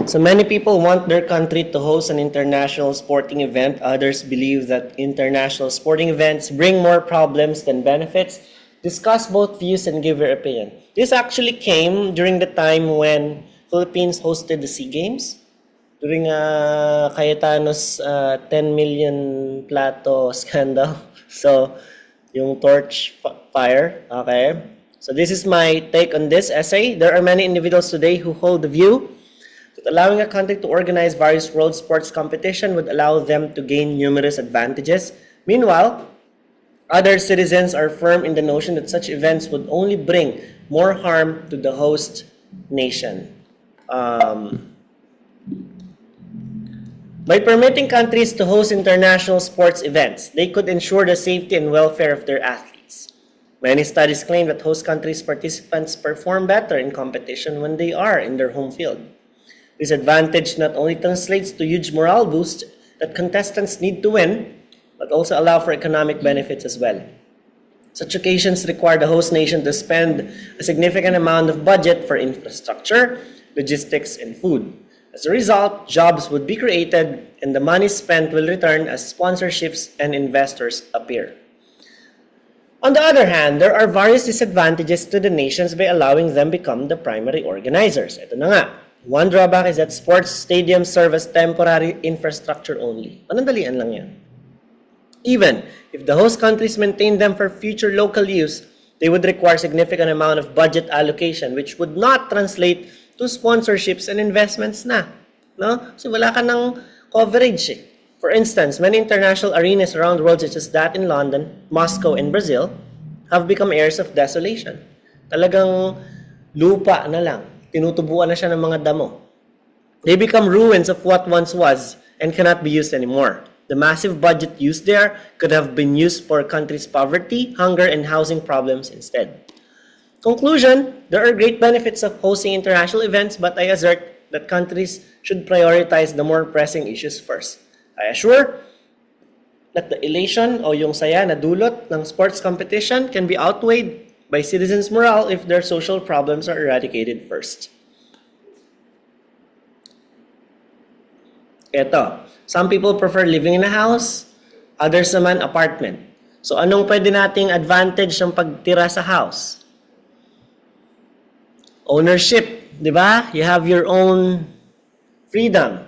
So many people want their country to host an international sporting event. Others believe that international sporting events bring more problems than benefits. Discuss both views and give your opinion. This actually came during the time when Philippines hosted the SEA Games. During Cayetano's 10 million plato scandal. So, yung torch fire. Okay? So this is my take on this essay. There are many individuals today who hold the view that allowing a country to organize various world sports competition would allow them to gain numerous advantages. Meanwhile, other citizens are firm in the notion that such events would only bring more harm to the host nation. By permitting countries to host international sports events, they could ensure the safety and welfare of their athletes. Many studies claim that host countries' participants perform better in competition when they are in their home field. This advantage not only translates to huge morale boost that contestants need to win, but also allow for economic benefits as well. Such occasions require the host nation to spend a significant amount of budget for infrastructure, logistics, and food. As a result, jobs would be created and the money spent will return as sponsorships and investors appear. On the other hand, there are various disadvantages to the nations by allowing them become the primary organizers. Ito na nga. One drawback is that sports stadiums serve as temporary infrastructure only. Panandalian lang yan. Even if the host countries maintain them for future local use, they would require significant amount of budget allocation which would not translate to sponsorships and investments na. No? So wala ka ng coverage eh. For instance, many international arenas around the world such as that in London, Moscow, and Brazil have become areas of desolation. Talagang lupa na lang. Tinutubuan na siya ng mga damo. They become ruins of what once was and cannot be used anymore. The massive budget used there could have been used for a country's poverty, hunger, and housing problems instead. Conclusion, there are great benefits of hosting international events, but I assert that countries should prioritize the more pressing issues first. I assure that the elation o yung saya na dulot ng sports competition can be outweighed by citizens' morale if their social problems are eradicated first. Ito, some people prefer living in a house, others naman apartment. So anong pwede nating advantage ng pagtira sa house? Ownership, di ba? You have your own freedom.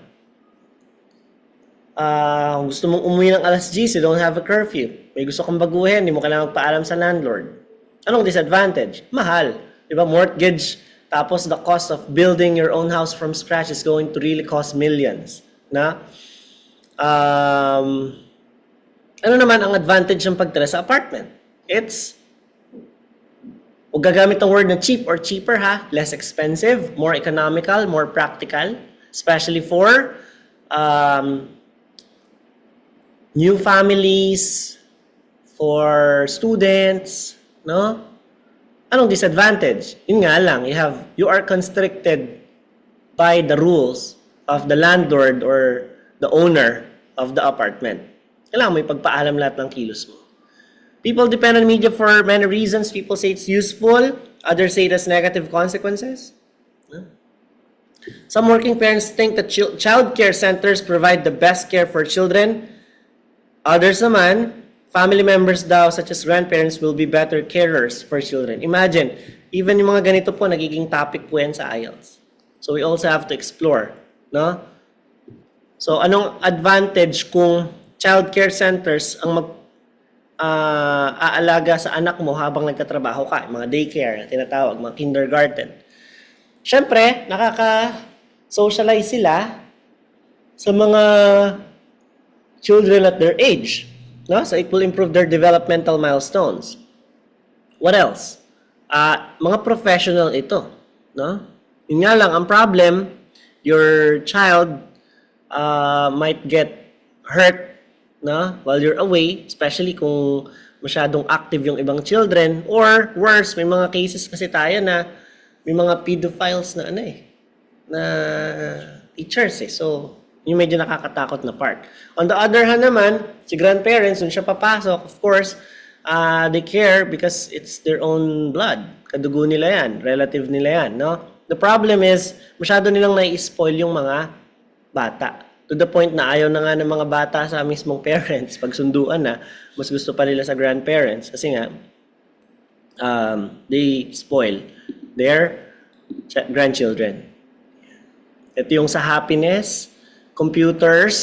Gusto mong umuwi ng alas 10, you don't have a curfew. May gusto kang baguhin, hindi mo kailangan magpaalam sa landlord. Anong disadvantage? Mahal. Di ba? Mortgage, tapos the cost of building your own house from scratch is going to really cost millions. Na? Ano naman ang advantage ng pagtira sa apartment? It's, huwag gagamit ng word na cheap or cheaper ha, less expensive, more economical, more practical, especially for new families, for students, no? Anong disadvantage? Yun nga lang, you are constricted by the rules of the landlord or the owner of the apartment. Kailangan mo ipagpaalam lahat ng kilos mo. People depend on media for many reasons. People say it's useful. Others say it has negative consequences. Some working parents think that child care centers provide the best care for children. Others naman, family members daw such as grandparents will be better carers for children. Imagine, even yung mga ganito po, nagiging topic po yan sa IELTS. So we also have to explore. No? So anong advantage kung child care centers ang aalaga sa anak mo habang nagtatrabaho ka, mga daycare na tinatawag, mga kindergarten. Siyempre, nakaka-socialize sila sa mga children at their age. No? So it will improve their developmental milestones. What else? Mga professional ito. No? Yun nga lang, ang problem, your child might get hurt while you're away, especially kung masyadong active yung ibang children, or worse, may mga cases kasi tayo na may mga pedophiles na na teachers So, yung medyo nakakatakot na part. On the other hand naman, si grandparents, dun siya papasok, of course, they care because it's their own blood. Kadugo nila yan, relative nila yan, no? The problem is, masyado nilang nai-spoil yung mga bata. To the point na ayaw na nga ng mga bata sa mismong parents. Pag sunduan na, mas gusto pa nila sa grandparents. Kasi nga, they spoil their grandchildren. Ito yung sa happiness, computers.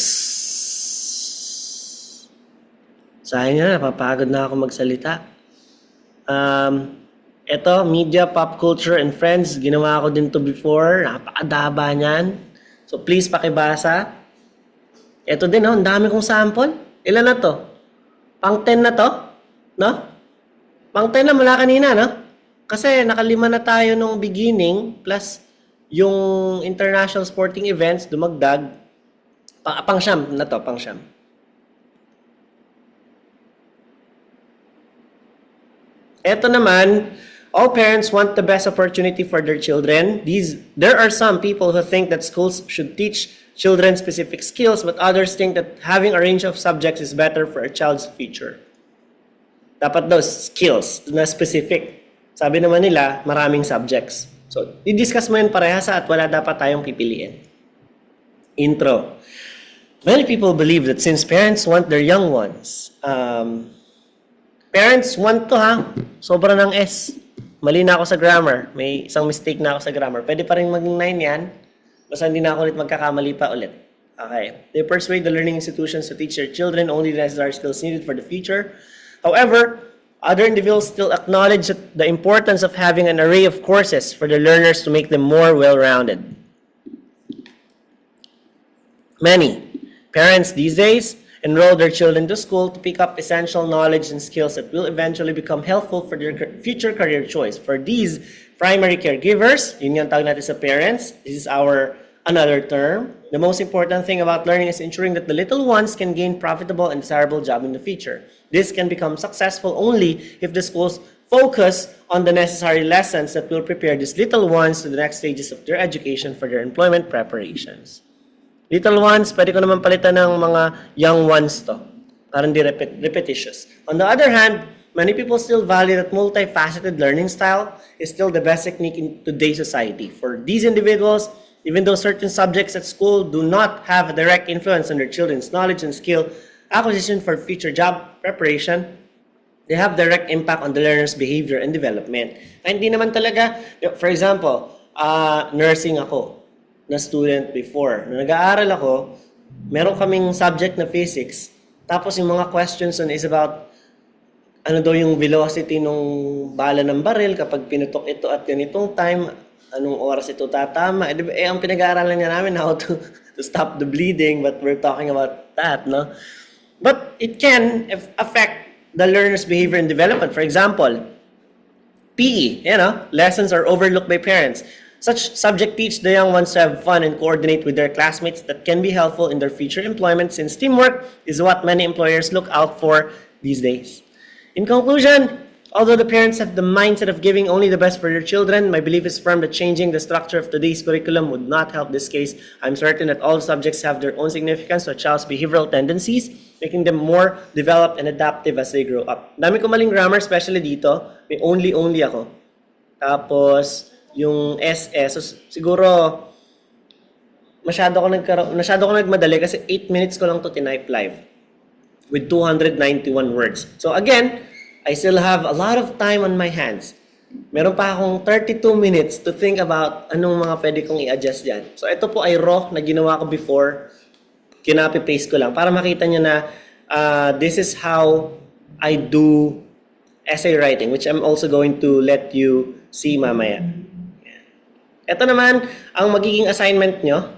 Sayang na, napapagod na ako magsalita. Ito, media, pop culture, and friends. Ginawa ko din to before. Napakadaba niyan. So please pakibasa. Ito din, ang dami kong sample. Ilan na to? Pang 10 na to? No? Pang 10 na mula kanina, no? Kasi nakalima na tayo nung beginning, plus yung international sporting events, dumagdag. Pang siyam na to, pang siyam. Ito naman, all parents want the best opportunity for their children. There are some people who think that schools should teach children specific skills, but others think that having a range of subjects is better for a child's future. Dapat daw skills na specific. Sabi naman nila, maraming subjects. So, i-discuss mo yun parehasa at wala dapat tayong pipiliin. Intro. Many people believe that since parents want their young ones, parents want to sobra ng S. Mali na ako sa grammar. May isang mistake na ako sa grammar. Pwede pa rin maging 9 yan. Basta hindi na ako ulit magkakamali pa ulit. Okay. They persuade the learning institutions to teach their children only the necessary skills needed for the future. However, other individuals still acknowledge the importance of having an array of courses for the learners to make them more well-rounded. Many parents these days enroll their children to school to pick up essential knowledge and skills that will eventually become helpful for their future career choice. For these primary caregivers, yun yung tawag natin sa parents, this is our another term. The most important thing about learning is ensuring that the little ones can gain profitable and desirable job in the future. This can become successful only if the schools focus on the necessary lessons that will prepare these little ones to the next stages of their education for their employment preparations. Little ones, pwede ko naman palitan ng mga young ones to. Parang di repetitious. On the other hand, many people still value that multifaceted learning style is still the best technique in today's society. For these individuals, even though certain subjects at school do not have a direct influence on their children's knowledge and skill acquisition for future job preparation, they have direct impact on the learner's behavior and development. Kaya hindi naman talaga, for example, nursing ako na student before. Nung nag-aaral ako, meron kaming subject na physics. Tapos yung mga questions on is about ano daw yung velocity nung bala ng baril kapag pinutok ito at ganitong time, anong oras ito tatama. Ang pinag-aaralan niya namin how to stop the bleeding, but we're talking about that, no? But it can affect the learner's behavior and development. For example, PE, lessons are overlooked by parents. Such subject teach the young ones to have fun and coordinate with their classmates that can be helpful in their future employment, since teamwork is what many employers look out for these days. In conclusion, although the parents have the mindset of giving only the best for their children, my belief is firm that changing the structure of today's curriculum would not help this case. I'm certain that all subjects have their own significance to a child's behavioral tendencies, making them more developed and adaptive as they grow up. Dami ko maling grammar, especially dito. May only ako. Tapos, yung SS, so, siguro, masyado ko nagmadali kasi 8 minutes ko lang to tinype live with 291 words. So again, I still have a lot of time on my hands. Meron pa akong 32 minutes to think about anong mga pwede kong i-adjust dyan. So ito po ay raw na ginawa ko before. Kinapi-paste ko lang para makita nyo na this is how I do essay writing, which I'm also going to let you see mamaya. Ito naman ang magiging assignment nyo.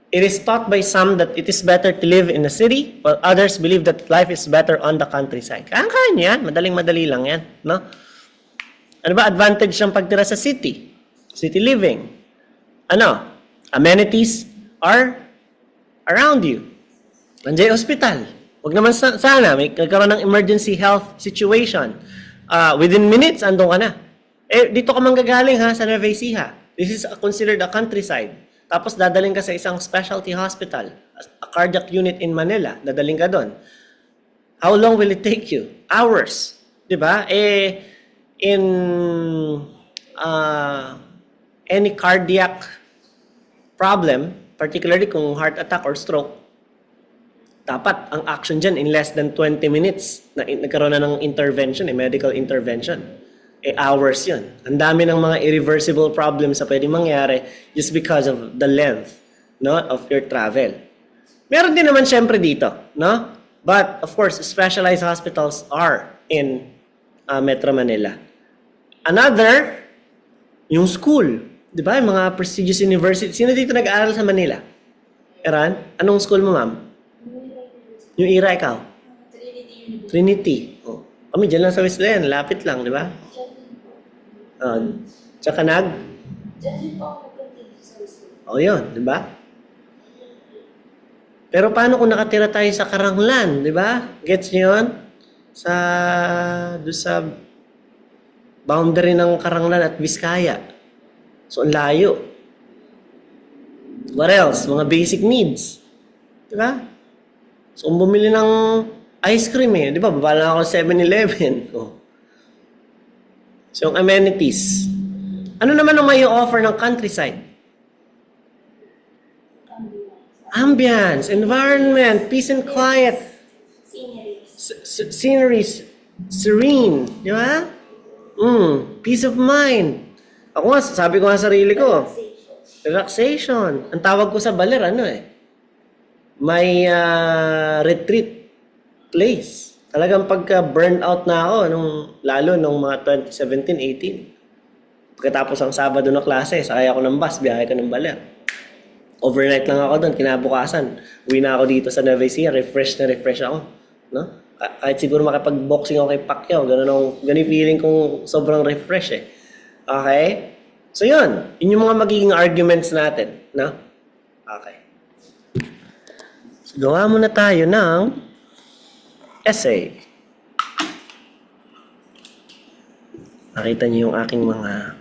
It is taught by some that it is better to live in a city, while others believe that life is better on the countryside. Kaya niya yan. Madaling-madali lang yan. No? Ano ba advantage ng pagtira sa city? City living. Amenities are around you. Nandiyan hospital. Huwag naman sana, may nagkaroon ng emergency health situation. Within minutes, andun ka na. Dito ka manggagaling sa Nueva Ecija. This is considered a countryside. Tapos dadaling ka sa isang specialty hospital, a cardiac unit in Manila, dadaling ka doon. How long will it take you? Hours. Diba? In any cardiac problem, particularly kung heart attack or stroke, dapat ang action dyan in less than 20 minutes na nagkaroon na ng intervention, medical intervention. Hours yun. Ang dami ng mga irreversible problems na pwedeng mangyari just because of the length of your travel. Meron din naman syempre dito. No? But, of course, specialized hospitals are in Metro Manila. Another, yung school. Di ba? Yung mga prestigious university. Sino dito nag-aaral sa Manila? Eran? Anong school mo, ma'am? Yung IRA, ikaw? Trinity. Kami dyan lang sa Wesleyan. Lapit lang, di ba? Tsaka yun, di ba? Pero paano kung nakatira tayo sa Karanglan, di ba? Gets niyo yun? Doon sa boundary ng Karanglan at Vizcaya. So, ang layo. What else? Mga basic needs. Di ba? So, kung bumili ng ice cream di ba? Baba lang ako sa 7-Eleven. So, yung amenities. Ano naman ang may offer ng countryside? Ambience, environment, peace and quiet. Sceneries. Serene. Di ba? Peace of mind. Ako nga, sabi ko nga sa sarili ko. Relaxation. Ang tawag ko sa Baler, may retreat place. Talagang pagka-burn out na ako, lalo nung mga 2017-18. Pagkatapos ang Sabado na klase, sakay ako ng bus, biyahe ko ng Baler. Overnight lang ako doon, kinabukasan. Uwi na ako dito sa Nueva Ecija, refresh ako. No? Kahit siguro makipag-boxing ako kay Pacquiao, ganun feeling kong sobrang refresh Okay? So yun yung mga magiging arguments natin. No? Okay. So gawa muna tayo ng essay. Nakita niyo yung aking mga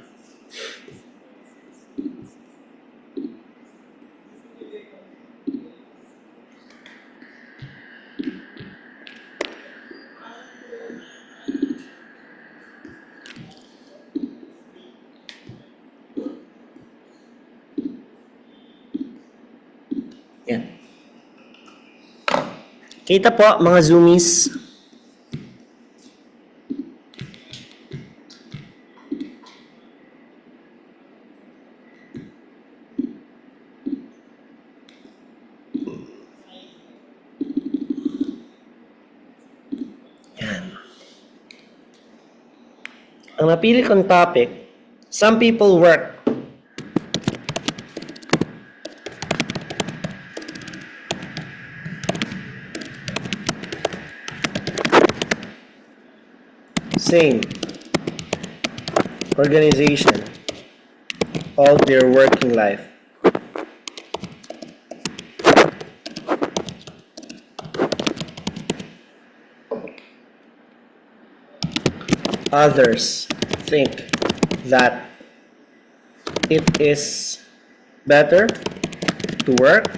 yan. Kita po mga zoomies. Yan. Ang napili kong topic, some people work same organization all their working life. Others think that it is better to work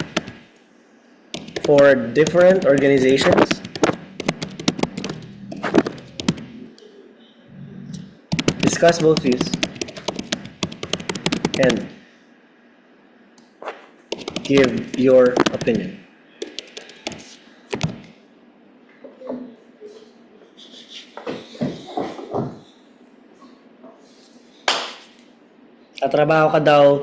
for different organizations discuss both views and give your opinion. Tatrabaho ka daw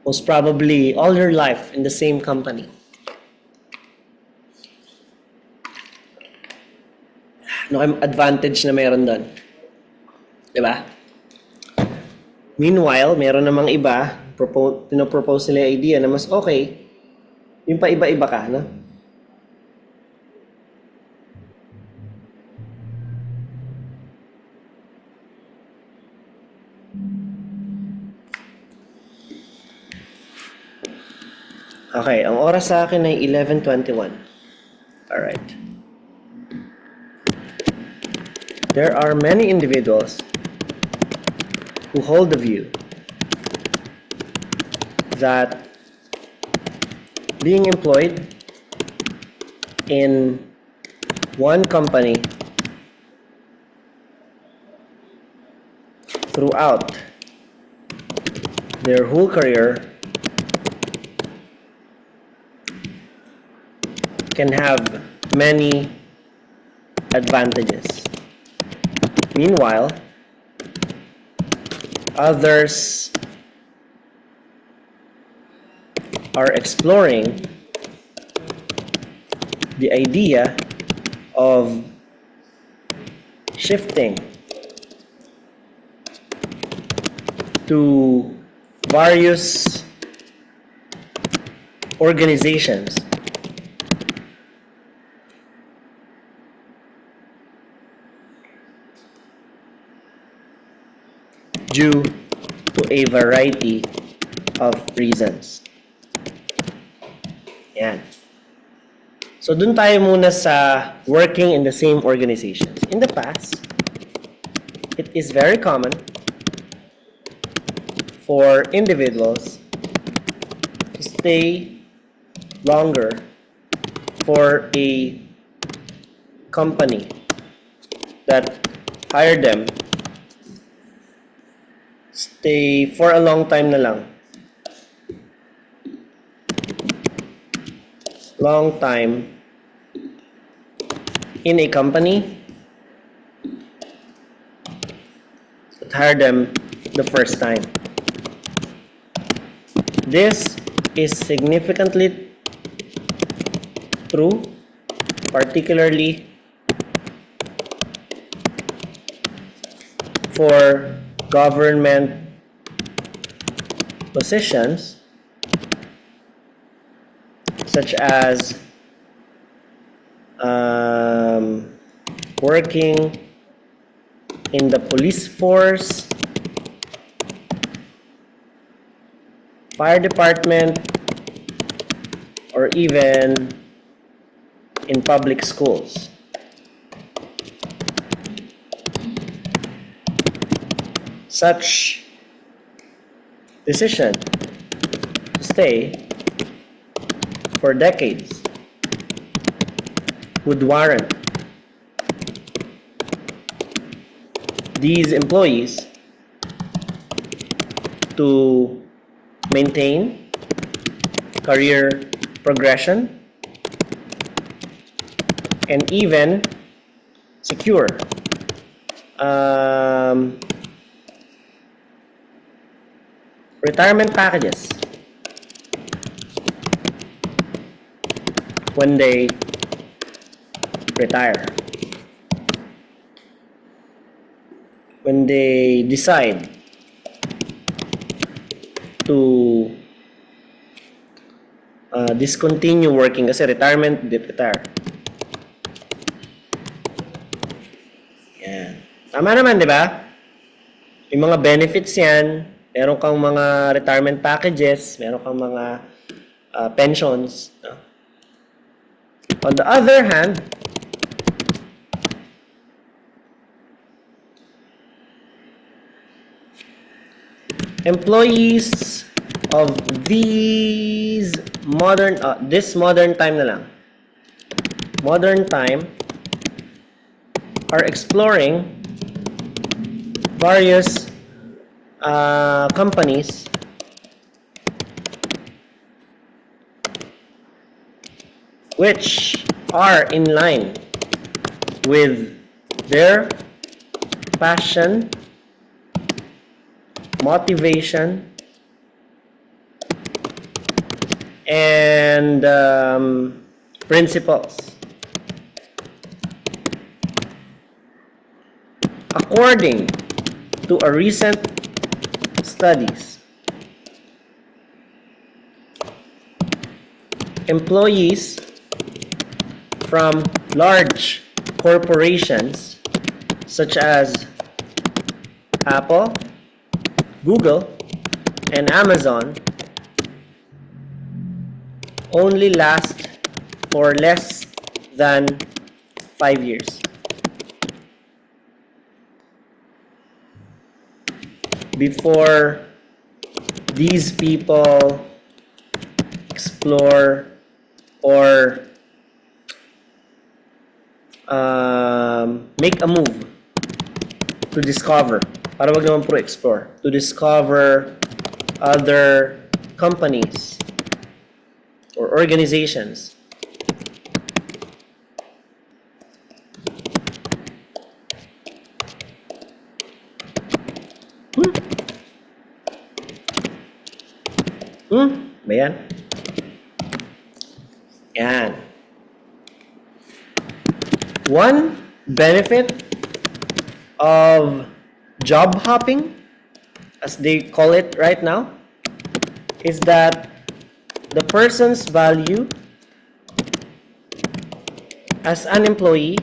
most probably all your life in the same company. Ano kayong advantage na meron doon? Diba? Meanwhile, meron namang iba, pinopropose nila yung idea na mas okay, yung pa iba-iba ka, no? Okay, ang oras sa akin ay 11:21. Alright. There are many individuals who hold the view that being employed in one company throughout their whole career can have many advantages. Meanwhile, others are exploring the idea of shifting to various organizations due to a variety of reasons. Yan. So, dun tayo muna sa working in the same organizations. In the past, it is very common for individuals to stay longer for a company that hired them, stay for a long time na lang. Long time in a company that hired them the first time. This is significantly true, particularly for government positions such as working in the police force, fire department, or even in public schools. such decision to stay for decades would warrant these employees to maintain career progression and even secure retirement packages when they retire, when they decide to discontinue working kasi retirement, retire. Yan. Tama naman, di ba? Yung mga benefits yan, meron kang mga retirement packages, meron kang mga pensions. No? On the other hand, employees of these this modern time na lang, modern time, are exploring various companies which are in line with their passion, motivation, and principles. According to a recent studies, employees from large corporations such as Apple, Google, and Amazon only last for less than 5 years. Before these people explore or make a move to discover, para wag naman puro explore, to discover other companies or organizations. Ba yan? Yan. One benefit of job hopping, as they call it right now, is that the person's value as an employee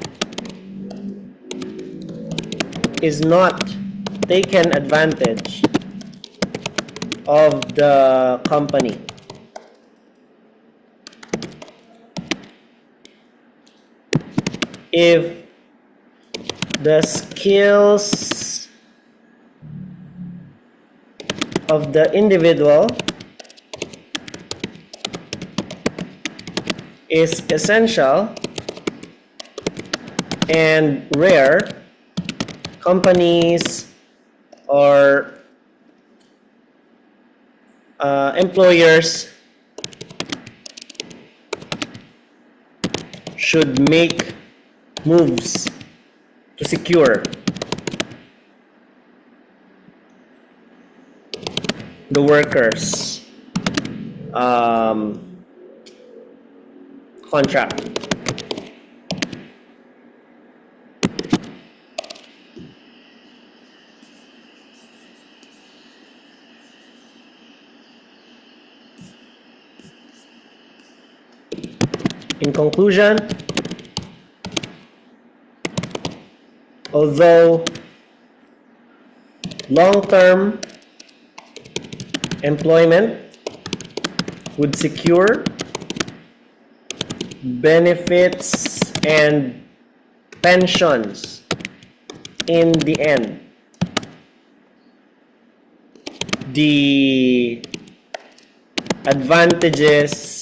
is not taken advantage of the company. If the skills of the individual is essential and rare, companies or employers should make moves to secure the workers' contract. In conclusion, although long-term employment would secure benefits and pensions in the end, the advantages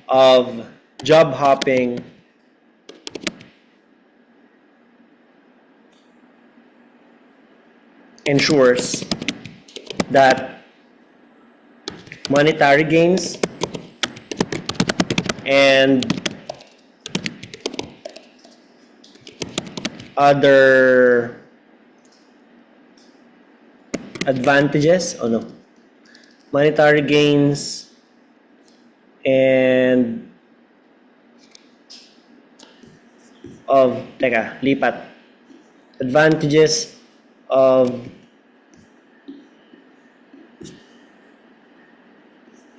of job hopping ensures that monetary gains and other advantages, monetary gains and lipat. Advantages of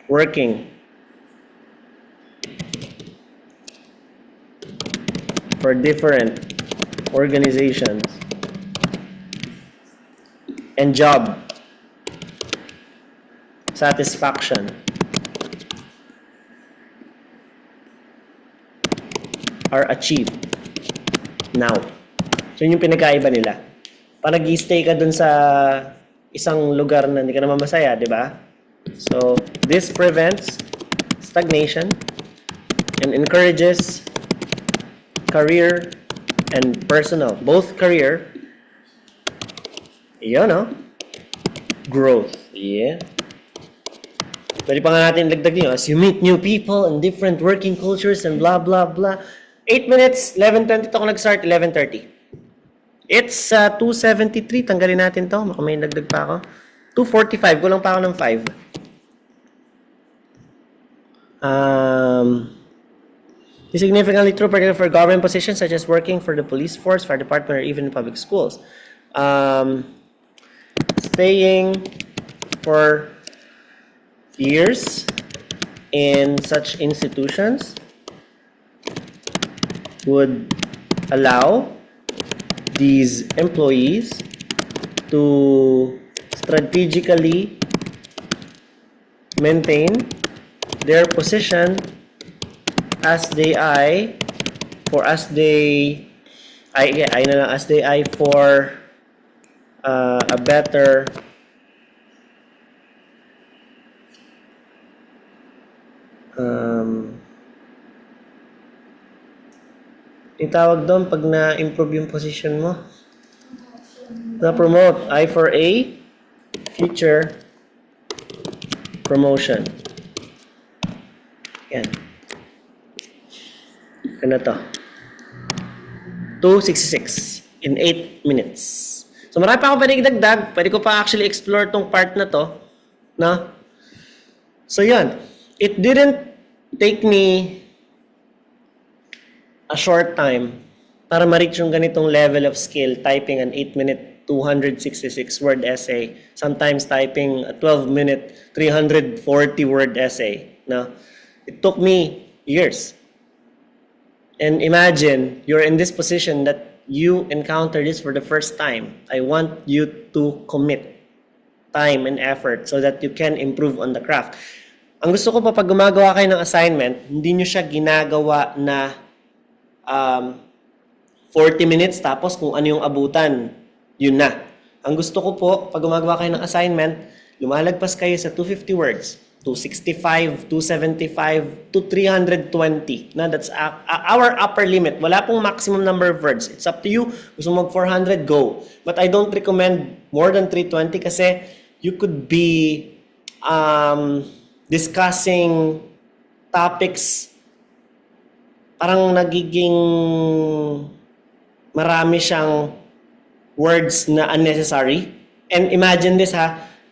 working for different organizations and job satisfaction are achieved now. So yun yung pinagkaiba nila. Pag nag-stay ka dun sa isang lugar na hindi ka naman masaya, di ba? So this prevents stagnation and encourages career and personal, both career, growth. Yeah. Pwede pa nga natin dagdag nyo, as you meet new people and different working cultures and blah, blah, blah. 8 minutes, 11:20 to ako nag-start, 11:30. It's 2:73, tanggalin natin to, baka may dagdag pa ako. 2:45, kulang pa ako ng 5. Is significantly true, particularly for government positions such as working for the police force, fire department, or even in public schools. Staying for years in such institutions would allow these employees to strategically maintain their position as they eye for a better itawag doon pag na-improve yung position mo. Na-promote. I for A, future promotion. Yan. Ano to? 2:66 in 8 minutes. So marami pa akong pwede idagdag. Pwede ko pa actually explore tong part na to. No? So yan. It didn't take me a short time para ma-reach yung ganitong level of skill, typing an 8-minute, 266-word essay, sometimes typing a 12-minute, 340-word essay. No? It took me years. And imagine, you're in this position that you encounter this for the first time. I want you to commit time and effort so that you can improve on the craft. Ang gusto ko pa pag gumagawa kayo ng assignment, hindi nyo siya ginagawa na 40 minutes tapos kung ano yung abutan, yun na. Ang gusto ko po, pag gumagawa kayo ng assignment, lumalagpas kayo sa 250 words, 265, 275, to 320. Na, that's our upper limit. Wala pong maximum number of words. It's up to you. Gusto mo mag 400, go. But I don't recommend more than 320 kasi you could be discussing topics parang nagiging marami siyang words na unnecessary. And imagine this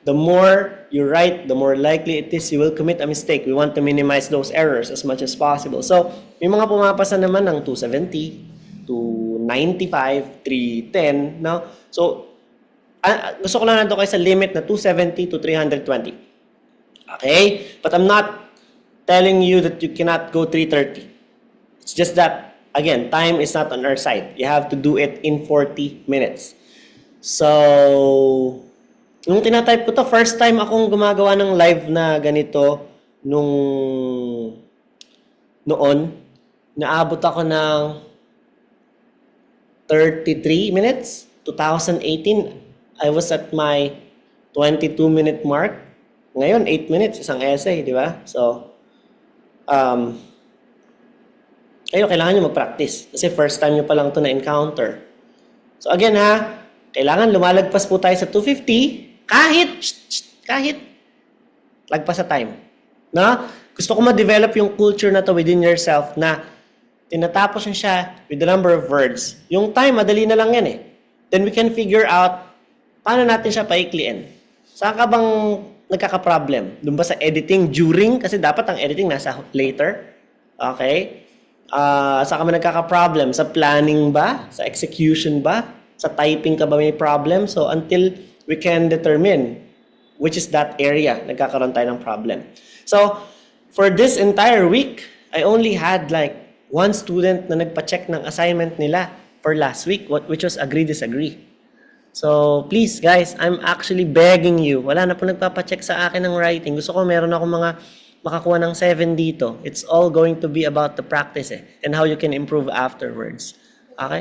the more you write, the more likely it is you will commit a mistake. We want to minimize those errors as much as possible. So, may mga pumapasa naman ng 270, 295, 310, no? So, gusto ko lang nandun kayo sa limit na 270 to 320. Okay? But I'm not telling you that you cannot go 330. It's just that, again, time is not on our side. You have to do it in 40 minutes. So, nung tinatype ko to, first time akong gumagawa ng live na ganito noon, naabot ako ng 33 minutes. 2018, I was at my 22-minute mark. Ngayon, 8 minutes, isang essay, di ba? So, kailangan nyo mag-practice. Kasi first time nyo pa lang ito na-encounter. So again ha, kailangan lumalagpas po tayo sa 250 kahit lagpas sa time. No? Gusto ko ma-develop yung culture na to within yourself na tinatapos nyo siya with the number of words. Yung time, madali na lang yan eh. Then we can figure out paano natin siya paikliin. Saan ka bang nagkaka-problem? Doon ba sa editing during? Kasi dapat ang editing nasa later. Okay? Saan ka ba nagkaka-problem? Sa planning ba? Sa execution ba? Sa typing ka ba may problem? So until we can determine which is that area, nagkakaroon tayo ng problem. So for this entire week, I only had like one student na nagpa-check ng assignment nila for last week, which was agree-disagree. So please guys, I'm actually begging you. Wala na po nagpapa-check sa akin ng writing. Gusto ko meron ako mga makakuha ng 7 dito. It's all going to be about the practice and how you can improve afterwards. Okay?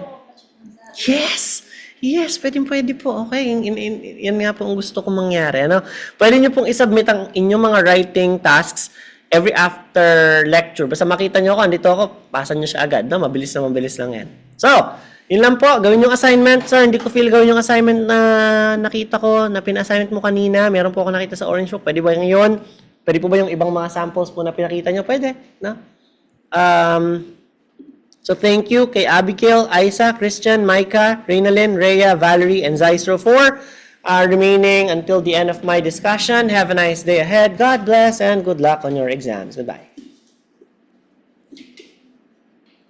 Yes! Yes, pwede po. Okay, yan nga po ang gusto kong mangyari. Ano? Pwede nyo pong isubmit ang inyong mga writing tasks every after lecture. Basta makita nyo ako, andito ako, pasan nyo siya agad. No? Mabilis lang yan. So, yun lang po. Gawin yung assignment. Sir, hindi ko feel gawin yung assignment na nakita ko, na pina-assignment mo kanina. Meron po ako nakita sa orange book. Pwede ba ngayon? Pwede po ba yung ibang mga samples po na pinakita nyo? Pwede. No? So thank you kay Abigail, Isa, Christian, Micah, Reynalyn, Rhea, Valerie, and Zaistro for remaining until the end of my discussion. Have a nice day ahead. God bless and good luck on your exams. Goodbye.